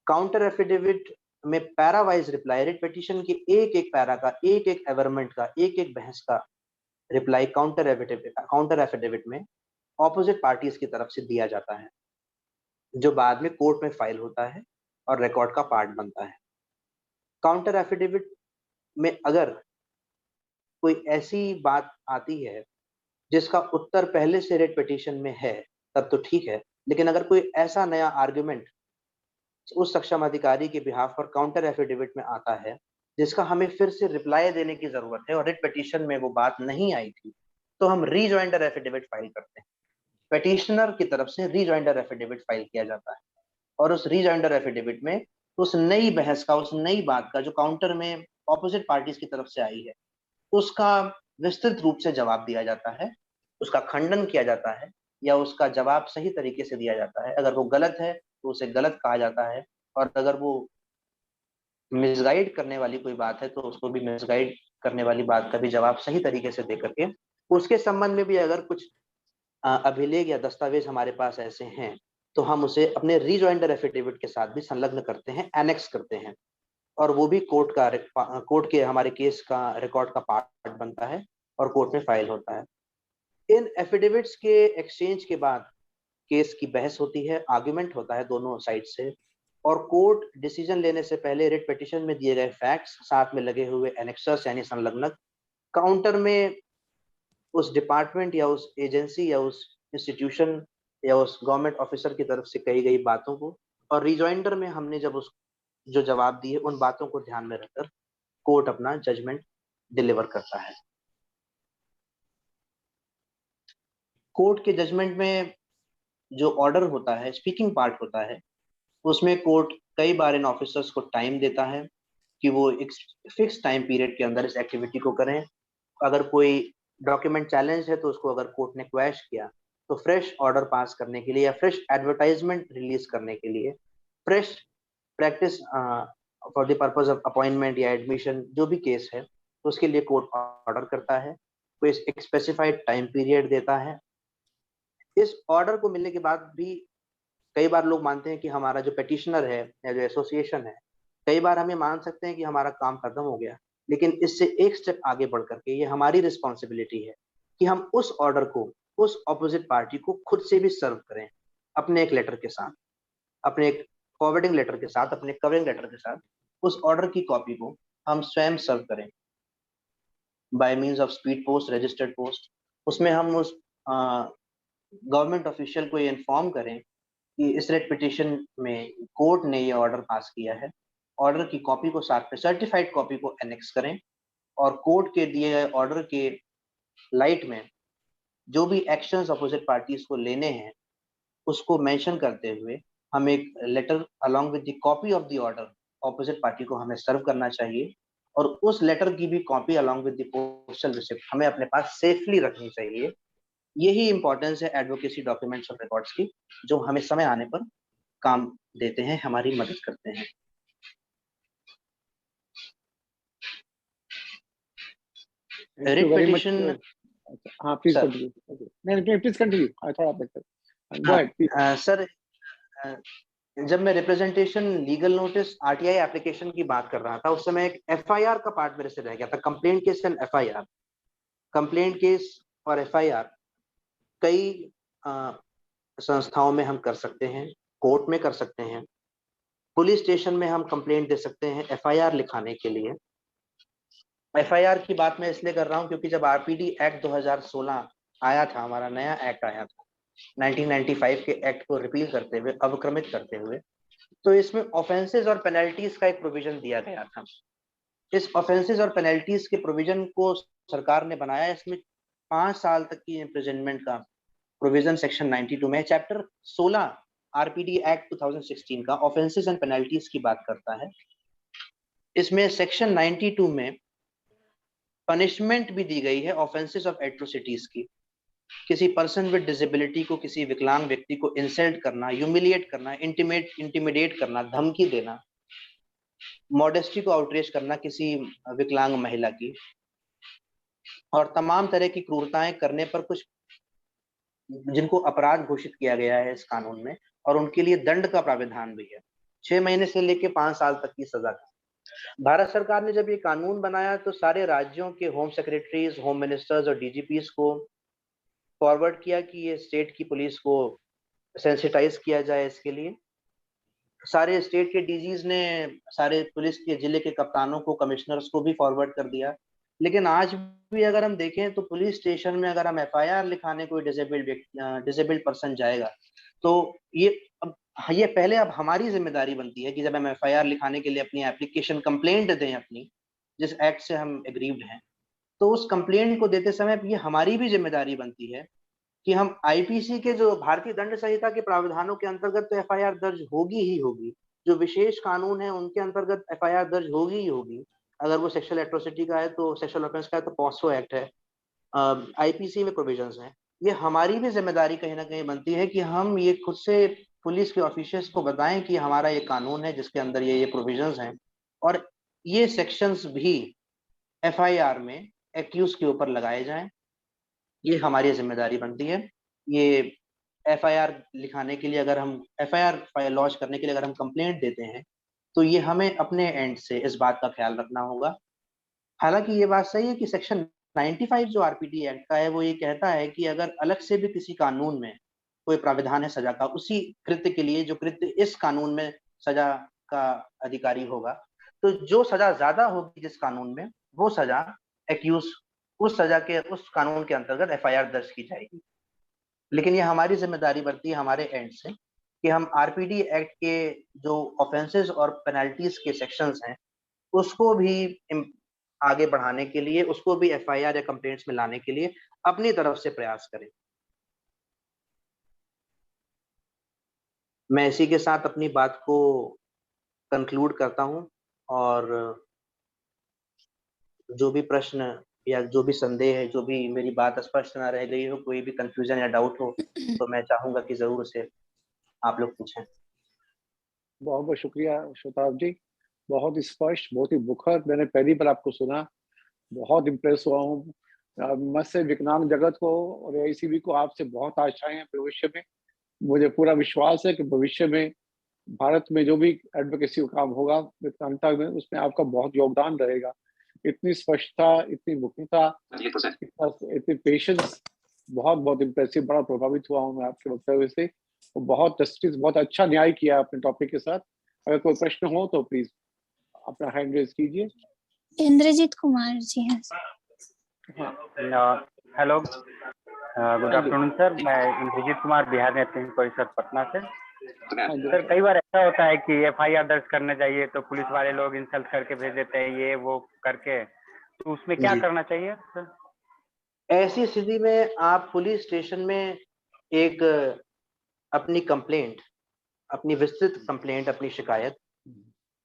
S2: काउंटर एफिडेविट में para wise reply, writ petition के एक एक पैरा का, एक एक एवरमेंट का, एक एक बहस का रिप्लाई काउंटर एफिडेविट में ऑपोजिट पार्टीज की तरफ से दिया जाता है, जो बाद में कोर्ट में फाइल होता है और रिकॉर्ड का पार्ट बनता है। काउंटर एफिडेविट में अगर कोई ऐसी बात आती है जिसका उत्तर पहले से रिट पिटीशन में है, तब तो ठीक है। लेकिन अगर कोई ऐसा नया आर्गुमेंट उस सक्षम अधिकारी के बिहाफ पर काउंटर एफिडेविट में आता है जिसका हमें फिर से रिप्लाई देने की जरूरत है और रिट पिटीशन में वो बात नहीं आई थी, तो हम रीजॉइंडर एफिडेविट फाइल करते हैं। पिटिशनर की तरफ से रीजॉइंडर एफिडेविट फाइल किया जाता है और उस रीजॉइंडर एफिडेविट में उस नई बहस का, उस नई बात का जो काउंटर में ऑपोजिट पार्टीज की तरफ से आई है, उसका विस्तृत रूप से जवाब दिया जाता है, उसका खंडन किया जाता है या उसका जवाब सही तरीके से दिया जाता है। अगर वो गलत है तो उसे गलत कहा जाता है, और अगर वो मिसगाइड करने वाली कोई बात है तो उसको भी मिसगाइड करने वाली बात का भी जवाब सही तरीके से दे करके, उसके संबंध में भी अगर कुछ अभिलेख या दस्तावेज हमारे पास ऐसे हैं तो हम उसे अपने रीजॉइंडर एफिडेविट के साथ भी संलग्न करते हैं, एनेक्स करते हैं, और वो भी कोर्ट के हमारे केस का रिकॉर्ड का पार्ट बनता है और कोर्ट में फाइल होता है। इन एफिडेविट्स के एक्सचेंज के बाद केस की बहस होती है, आर्गुमेंट होता है दोनों साइड से, और कोर्ट डिसीजन लेने से पहले रिट पिटीशन में दिए गए फैक्ट्स, साथ में लगे हुए एनेक्सर्स यानी संलग्नक, काउंटर में उस डिपार्टमेंट या उस एजेंसी या उस इंस्टीट्यूशन या उस गवर्नमेंट ऑफिसर की तरफ से कही गई बातों को, और रिजॉइंडर में हमने जब उस जो जवाब दिए उन बातों को ध्यान में रखकर कोर्ट अपना जजमेंट डिलीवर करता है। कोर्ट के जजमेंट में जो ऑर्डर होता है, स्पीकिंग पार्ट होता है, उसमें कोर्ट कई बार इन ऑफिसर्स को टाइम देता है कि वो एक फिक्स टाइम पीरियड के अंदर इस एक्टिविटी को करें। अगर कोई डॉक्यूमेंट चैलेंज है तो उसको अगर कोर्ट ने क्वैश किया तो फ्रेश ऑर्डर पास करने के लिए या फ्रेश एडवर्टाइजमेंट रिलीज करने के लिए, fresh practice for the purpose of appointment या एडमिशन जो भी केस है, तो उसके लिए कोर्ट ऑर्डर करता है, कोई स्पेसिफाइड टाइम पीरियड देता है। इस ऑर्डर को मिलने के बाद भी कई बार लोग मानते हैं कि हमारा जो पिटिशनर है या जो एसोसिएशन है, कई बार हम ये मान सकते हैं कि हमारा काम खत्म हो गया, लेकिन इससे एक स्टेप आगे बढ़ करके ये हमारी रिस्पॉन्सिबिलिटी है कि हम उस ऑर्डर को, उस ऑपोजिट पार्टी को खुद से भी सर्व करें, अपने एक लेटर के साथ, अपने एक फॉरवर्डिंग लेटर के साथ, अपने कवरिंग लेटर के साथ उस ऑर्डर की कॉपी को हम स्वयं सर्व करें bye means of speed post, registered post. उसमें हम उस गवर्नमेंट ऑफिशियल को ये इन्फॉर्म करें कि इस रेट पिटीशन में कोर्ट ने ये ऑर्डर पास किया है, ऑर्डर की कॉपी को साथ में सर्टिफाइड कॉपी को एनेक्स करें, और कोर्ट के दिए गए ऑर्डर के लाइट में जो भी एक्शंस अपोजिट पार्टीज को लेने हैं उसको मेंशन करते हुए हम एक letter along with the copy of the order opposite party को हमें सर्व करना चाहिए। और उस लेटर की भी copy along with the postal receipt हमें अपने पास सेफली रखनी चाहिए। यही इंपॉर्टेंस है एडवोकेसी डॉक्यूमेंट्स और रिकॉर्ड्स की, जो हमें समय आने पर काम देते हैं, हमारी मदद करते हैं। रिट पिटीशन,
S3: हाँ प्लीज
S2: सर।
S3: कंटिन्यू। नहीं प्लीज कंटिन्यू, आई थॉट आप गो अहेड प्लीज।
S2: सर, जब मैं representation legal notice RTI application की बात कर रहा था, उस समय एक एफआईआर का पार्ट मेरे से रह गया था। Complaint case and FIR, complaint case और एफआईआर कई संस्थाओं में हम कर सकते हैं, कोर्ट में कर सकते हैं, पुलिस स्टेशन में हम कंप्लेंट दे सकते हैं एफआईआर लिखाने के लिए। एफआईआर की बात मैं इसलिए कर रहा हूं क्योंकि जब आरपीडी एक्ट 2016 आया था, हमारा नया एक्ट आया था 1995 के एक्ट को रिपील करते हुए, अवक्रमित करते हुए, तो इसमें ऑफेंसेस और पेनल्टीज का एक प्रोविजन दिया गया था। इस ऑफेंसेस और पेनल्टीज के प्रोविजन को सरकार ने बनाया, इसमें 5 साल तक की इम्प्रिजनमेंट का प्रोविजन सेक्शन 92 में। चैप्टर 16 आरपीडी एक्ट 2016 का ऑफेंसेस एंड पेनल्टीज की बात करता है। इसमें सेक्शन 92 में पनिशमेंट भी दी गई है ऑफेंसेस ऑफ एट्रोसिटीज की। किसी पर्सन विद डिसेबिलिटी को, किसी विकलांग व्यक्ति को इंसल्ट करना, ह्यूमिलिएट करना, इंटिमिडेट करना, धमकी देना, मॉडेस्टी को आउटरीच करना किसी विकलांग महिला की, और तमाम तरह की क्रूरताएं करने पर कुछ जिनको अपराध घोषित किया गया है इस कानून में, और उनके लिए दंड का प्राविधान भी है, 6 महीने से लेकर 5 साल तक की सजा का। भारत सरकार ने जब ये कानून बनाया तो सारे राज्यों के होम सेक्रेटरीज, होम मिनिस्टर्स और डीजीपीज को फॉरवर्ड किया कि ये स्टेट की पुलिस को सेंसिटाइज किया जाए इसके लिए। सारे स्टेट के डीजीज ने सारे पुलिस के जिले के कप्तानों को, कमिश्नर्स को भी फॉरवर्ड कर दिया। लेकिन आज भी अगर हम देखें तो पुलिस स्टेशन में अगर हम एफआईआर लिखाने कोई डिसेबल्ड पर्सन जाएगा तो ये पहले अब हमारी जिम्मेदारी बनती है कि जब हम एफआईआर लिखाने के लिए अपनी एप्लीकेशन कंप्लेंट दें अपनी, जिस एक्ट से हम एग्रीव्ड हैं, तो उस कंप्लेंट को देते समय ये हमारी भी जिम्मेदारी बनती है कि हम आईपीसी के, जो भारतीय दंड संहिता के प्रावधानों के अंतर्गत तो एफआईआर दर्ज होगी ही होगी, जो विशेष कानून है उनके अंतर्गत एफआईआर दर्ज होगी ही होगी। अगर वो सेक्सुअल एट्रोसिटी का है तो, सेक्सुअल ऑफेंस का है तो पॉक्सो एक्ट है, आईपीसी में प्रोविजंस हैं। ये हमारी भी जिम्मेदारी कहीं ना कहीं बनती है कि हम ये खुद से पुलिस के ऑफिसर्स को बताएं कि हमारा ये कानून है जिसके अंदर ये प्रोविजंस हैं, और ये सेक्शंस भी एफआईआर में एक्यूज के ऊपर लगाए जाएं। ये हमारी जिम्मेदारी बनती है। ये एफआईआर लिखाने के लिए, अगर हम एफआईआर लॉन्च करने के लिए अगर हम कंप्लेंट देते हैं तो ये हमें अपने एंड से इस बात का ख्याल रखना होगा। हालांकि ये बात सही है कि सेक्शन 95 जो आरपीडी एक्ट का है वो ये कहता है कि अगर अलग से भी किसी कानून में कोई प्राविधान है सजा का, उसी कृत्य के लिए जो कृत्य इस कानून में सजा का अधिकारी होगा, तो जो सजा ज्यादा होगी जिस कानून में, वो सजा एक्यूज उस सजा के, उस कानून के अंतर्गत एफआईआर दर्ज की जाएगी। लेकिन ये हमारी जिम्मेदारी बनती है हमारे एंड से कि हम आरपीडी एक्ट के जो ऑफेंसेस और पेनल्टीज के सेक्शंस हैं उसको भी आगे बढ़ाने के लिए, उसको भी एफआईआर या कंप्लेंट्स में लाने के लिए अपनी तरफ से प्रयास करें। मैं इसी के साथ अपनी बात को कंक्लूड करता हूं, और जो भी प्रश्न या जो भी संदेह है, जो भी मेरी बात स्पष्ट ना रह गई हो, कोई भी कंफ्यूजन या डाउट हो, तो मैं चाहूंगा कि जरूर उसे आप लोग पूछें।
S3: बहुत बहुत शुक्रिया शोताब जी, बहुत स्पष्ट, बहुत ही मुखर। मैंने पहली बार आपको सुना, बहुत इम्प्रेस हुआ हूँ। मत्स्य विकलांग जगत को और एआईसीबी को आपसे बहुत आशाएं हैं भविष्य में। मुझे पूरा विश्वास है कि भविष्य में भारत में जो भी एडवोकेसी का काम होगा विकलांगता में, उसमें आपका बहुत योगदान रहेगा। इतनी स्पष्टता, इतनी मुखरता, इतनी पेशेंस, बहुत बहुत इम्प्रेसिव। बड़ा प्रभावित हुआ हूँ मैं आपके वक्तव्य से। और बहुत जस्टिस, बहुत अच्छा न्याय किया आपने टॉपिक के साथ। अगर कोई प्रश्न हो तो प्लीज अपना हैंड रेज कीजिए।
S1: इंद्रजीत कुमार जी हैं।
S4: Hello, good afternoon sir. मैं इंद्रजीत कुमार, बिहार न्याय परिषद पटना से। सर, कई बार ऐसा होता है कि एफआईआर दर्ज करने जाइए तो पुलिस वाले लोग इंसल्ट करके भेज देते हैं, ये वो करके, तो उसमें क्या करना चाहिए सर?
S2: ऐसी स्थिति में आप पुलिस स्टेशन में एक अपनी कंप्लेंट, अपनी विस्तृत कंप्लेंट, अपनी शिकायत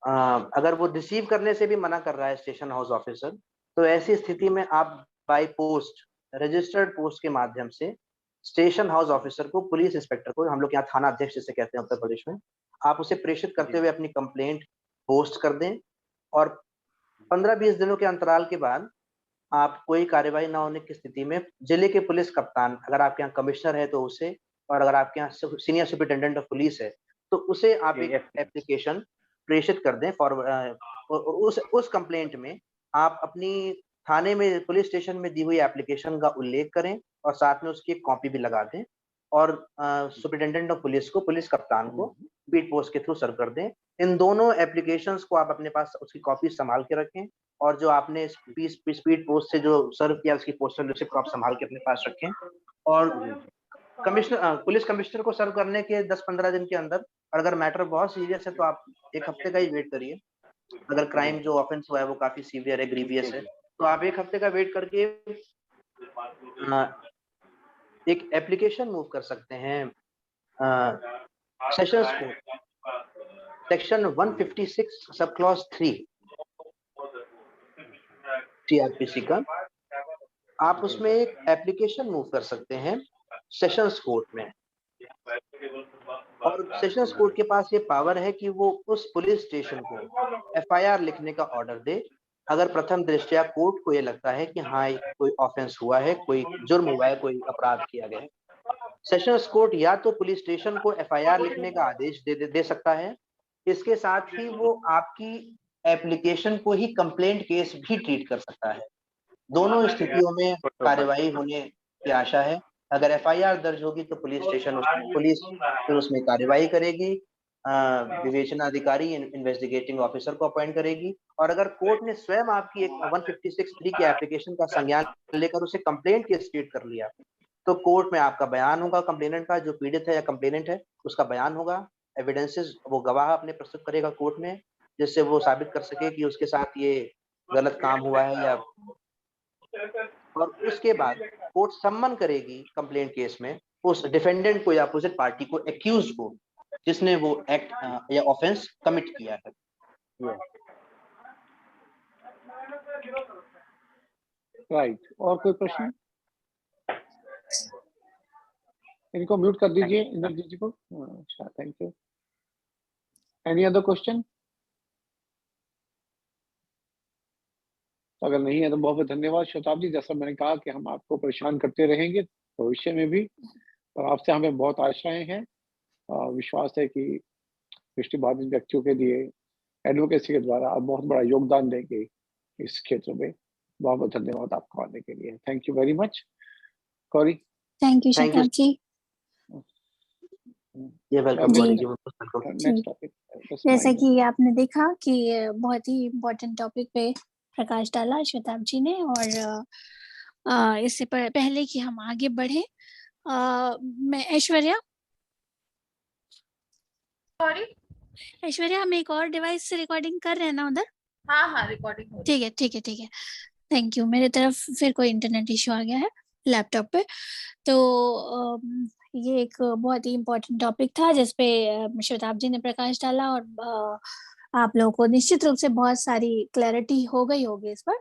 S2: अगर वो रिसीव करने से भी मना कर रहा है स्टेशन हाउस ऑफिसर, तो ऐसी स्थिति में आप बाय पोस्ट, रजिस्टर्ड पोस्ट के माध्यम से स्टेशन हाउस ऑफिसर को, पुलिस इंस्पेक्टर को, हम लोग यहाँ थाना अध्यक्ष जिसे कहते हैं उत्तर प्रदेश में, आप उसे प्रेषित करते हुए अपनी कंप्लेंट पोस्ट कर दें और 15-20 दिनों के अंतराल के बाद आप कोई कार्यवाही ना होने की स्थिति में जिले के पुलिस कप्तान, अगर आपके यहाँ कमिश्नर है तो उसे, और अगर आपके यहाँ सीनियर सुपरिटेंडेंट ऑफ पुलिस है तो उसे आप एक एप्लीकेशन प्रेषित कर दें उस कंप्लेंट में आप अपनी थाने में, पुलिस स्टेशन में दी हुई एप्लीकेशन का उल्लेख करें और साथ में उसकी एक कॉपी भी लगा दें और सुपरिटेंडेंट ऑफ पुलिस को, पुलिस कप्तान को स्पीड पोस्ट के थ्रू सर्व कर दें। इन दोनों एप्लीकेशंस को आप अपने पास उसकी कॉपी संभाल के रखें और जो आपने स्पीड पोस्ट से जो सर्व किया उसकी पोस्टल रिसिप्ट आप संभाल के अपने पास रखें और पुलिस कमिश्नर को सर्व करने के 10-15 दिन के अंदर, और अगर मैटर बहुत सीरियस है तो आप एक हफ्ते का ही वेट करिए। अगर क्राइम जो ऑफेंस हुआ है वो काफी सीवियर है, ग्रीवियस है, तो आप एक हफ्ते का वेट करके एक एप्लीकेशन मूव कर सकते हैं sessions court section 156 sub clause 3 CrPC का। आप उसमें एक एप्लीकेशन मूव कर सकते हैं सेशंस कोर्ट में, और सेशंस कोर्ट के पास ये पावर है कि वो उस पुलिस स्टेशन को एफआईआर लिखने का ऑर्डर दे अगर प्रथम दृष्टया कोर्ट को ये लगता है कि हाँ कोई ऑफेंस हुआ है, कोई जुर्म हुआ है, कोई अपराध किया गया है। सेशंस कोर्ट या तो पुलिस स्टेशन को एफआईआर लिखने का आदेश दे सकता है, इसके साथ ही वो आपकी एप्लीकेशन को ही कंप्लेंट केस भी ट्रीट कर सकता है। दोनों स्थितियों में कार्यवाही होने की आशा है। अगर एफआईआर दर्ज होगी तो पुलिस फिर उसमें कार्यवाही करेगी, विवेचना अधिकारी इन्वेस्टिगेटिंग ऑफिसर को अपॉइंट करेगी, और अगर कोर्ट ने स्वयं आपकी एक 156(3) की एप्लीकेशन का संज्ञान लेकर उसे कंप्लेंट केस ट्रीट कर लिया तो कोर्ट में आपका बयान होगा, कंप्लेनेंट का, जो पीड़ित है या कंप्लेनेंट है उसका बयान होगा, एविडेंसेस वो गवाह अपने प्रस्तुत करेगा कोर्ट में, जिससे वो साबित कर सके कि उसके साथ ये गलत काम हुआ है या, और उसके बाद कोर्ट सम्मन करेगी कंप्लेंट केस में उस डिफेंडेंट को या अपोजिट पार्टी को, एक्यूज को, जिसने वो एक्ट या ऑफेंस कमिट किया है।
S3: राइट, और कोई प्रश्न? इनको म्यूट कर दीजिए इंद्रजीत जी को। अच्छा, thank you. Any other question? अगर नहीं है तो बहुत बहुत धन्यवाद शताब्दी। जैसा मैंने कहा कि हम आपको परेशान करते रहेंगे भविष्य में भी, और आपसे हमें बहुत आशाएं हैं। विश्वास है कि दृष्टिबाधित व्यक्तियों के लिए एडवोकेसी के द्वारा आप बहुत बड़ा योगदान देंगे इस क्षेत्र में। बहुत बहुत धन्यवाद आपको आने के लिए। Thank you very much. Gauri.
S1: Thank you Shatabdi ji.
S2: ये welcome Gauri ji.
S3: Next topic.
S1: जैसा कि आपने देखा कि बहुत ही इम्पोर्टेंट टॉपिक पे प्रकाश डाला शताब्दी जी ने, और इससे पहले कि हम आगे बढ़े, मैं ऐश्वर्या, हम एक और डिवाइस से रिकॉर्डिंग कर रहे हैं ना उधर?
S5: हाँ रिकॉर्डिंग हो
S1: रही है। ठीक है थैंक यू। मेरे तरफ फिर कोई इंटरनेट इश्यू आ गया है लैपटॉप पे। तो ये एक बहुत ही इम्पोर्टेंट टॉपिक था जिसपे शताब्दी जी ने प्रकाश डाला, और आप लोगों को निश्चित रूप से बहुत सारी क्लैरिटी हो गई होगी इस पर।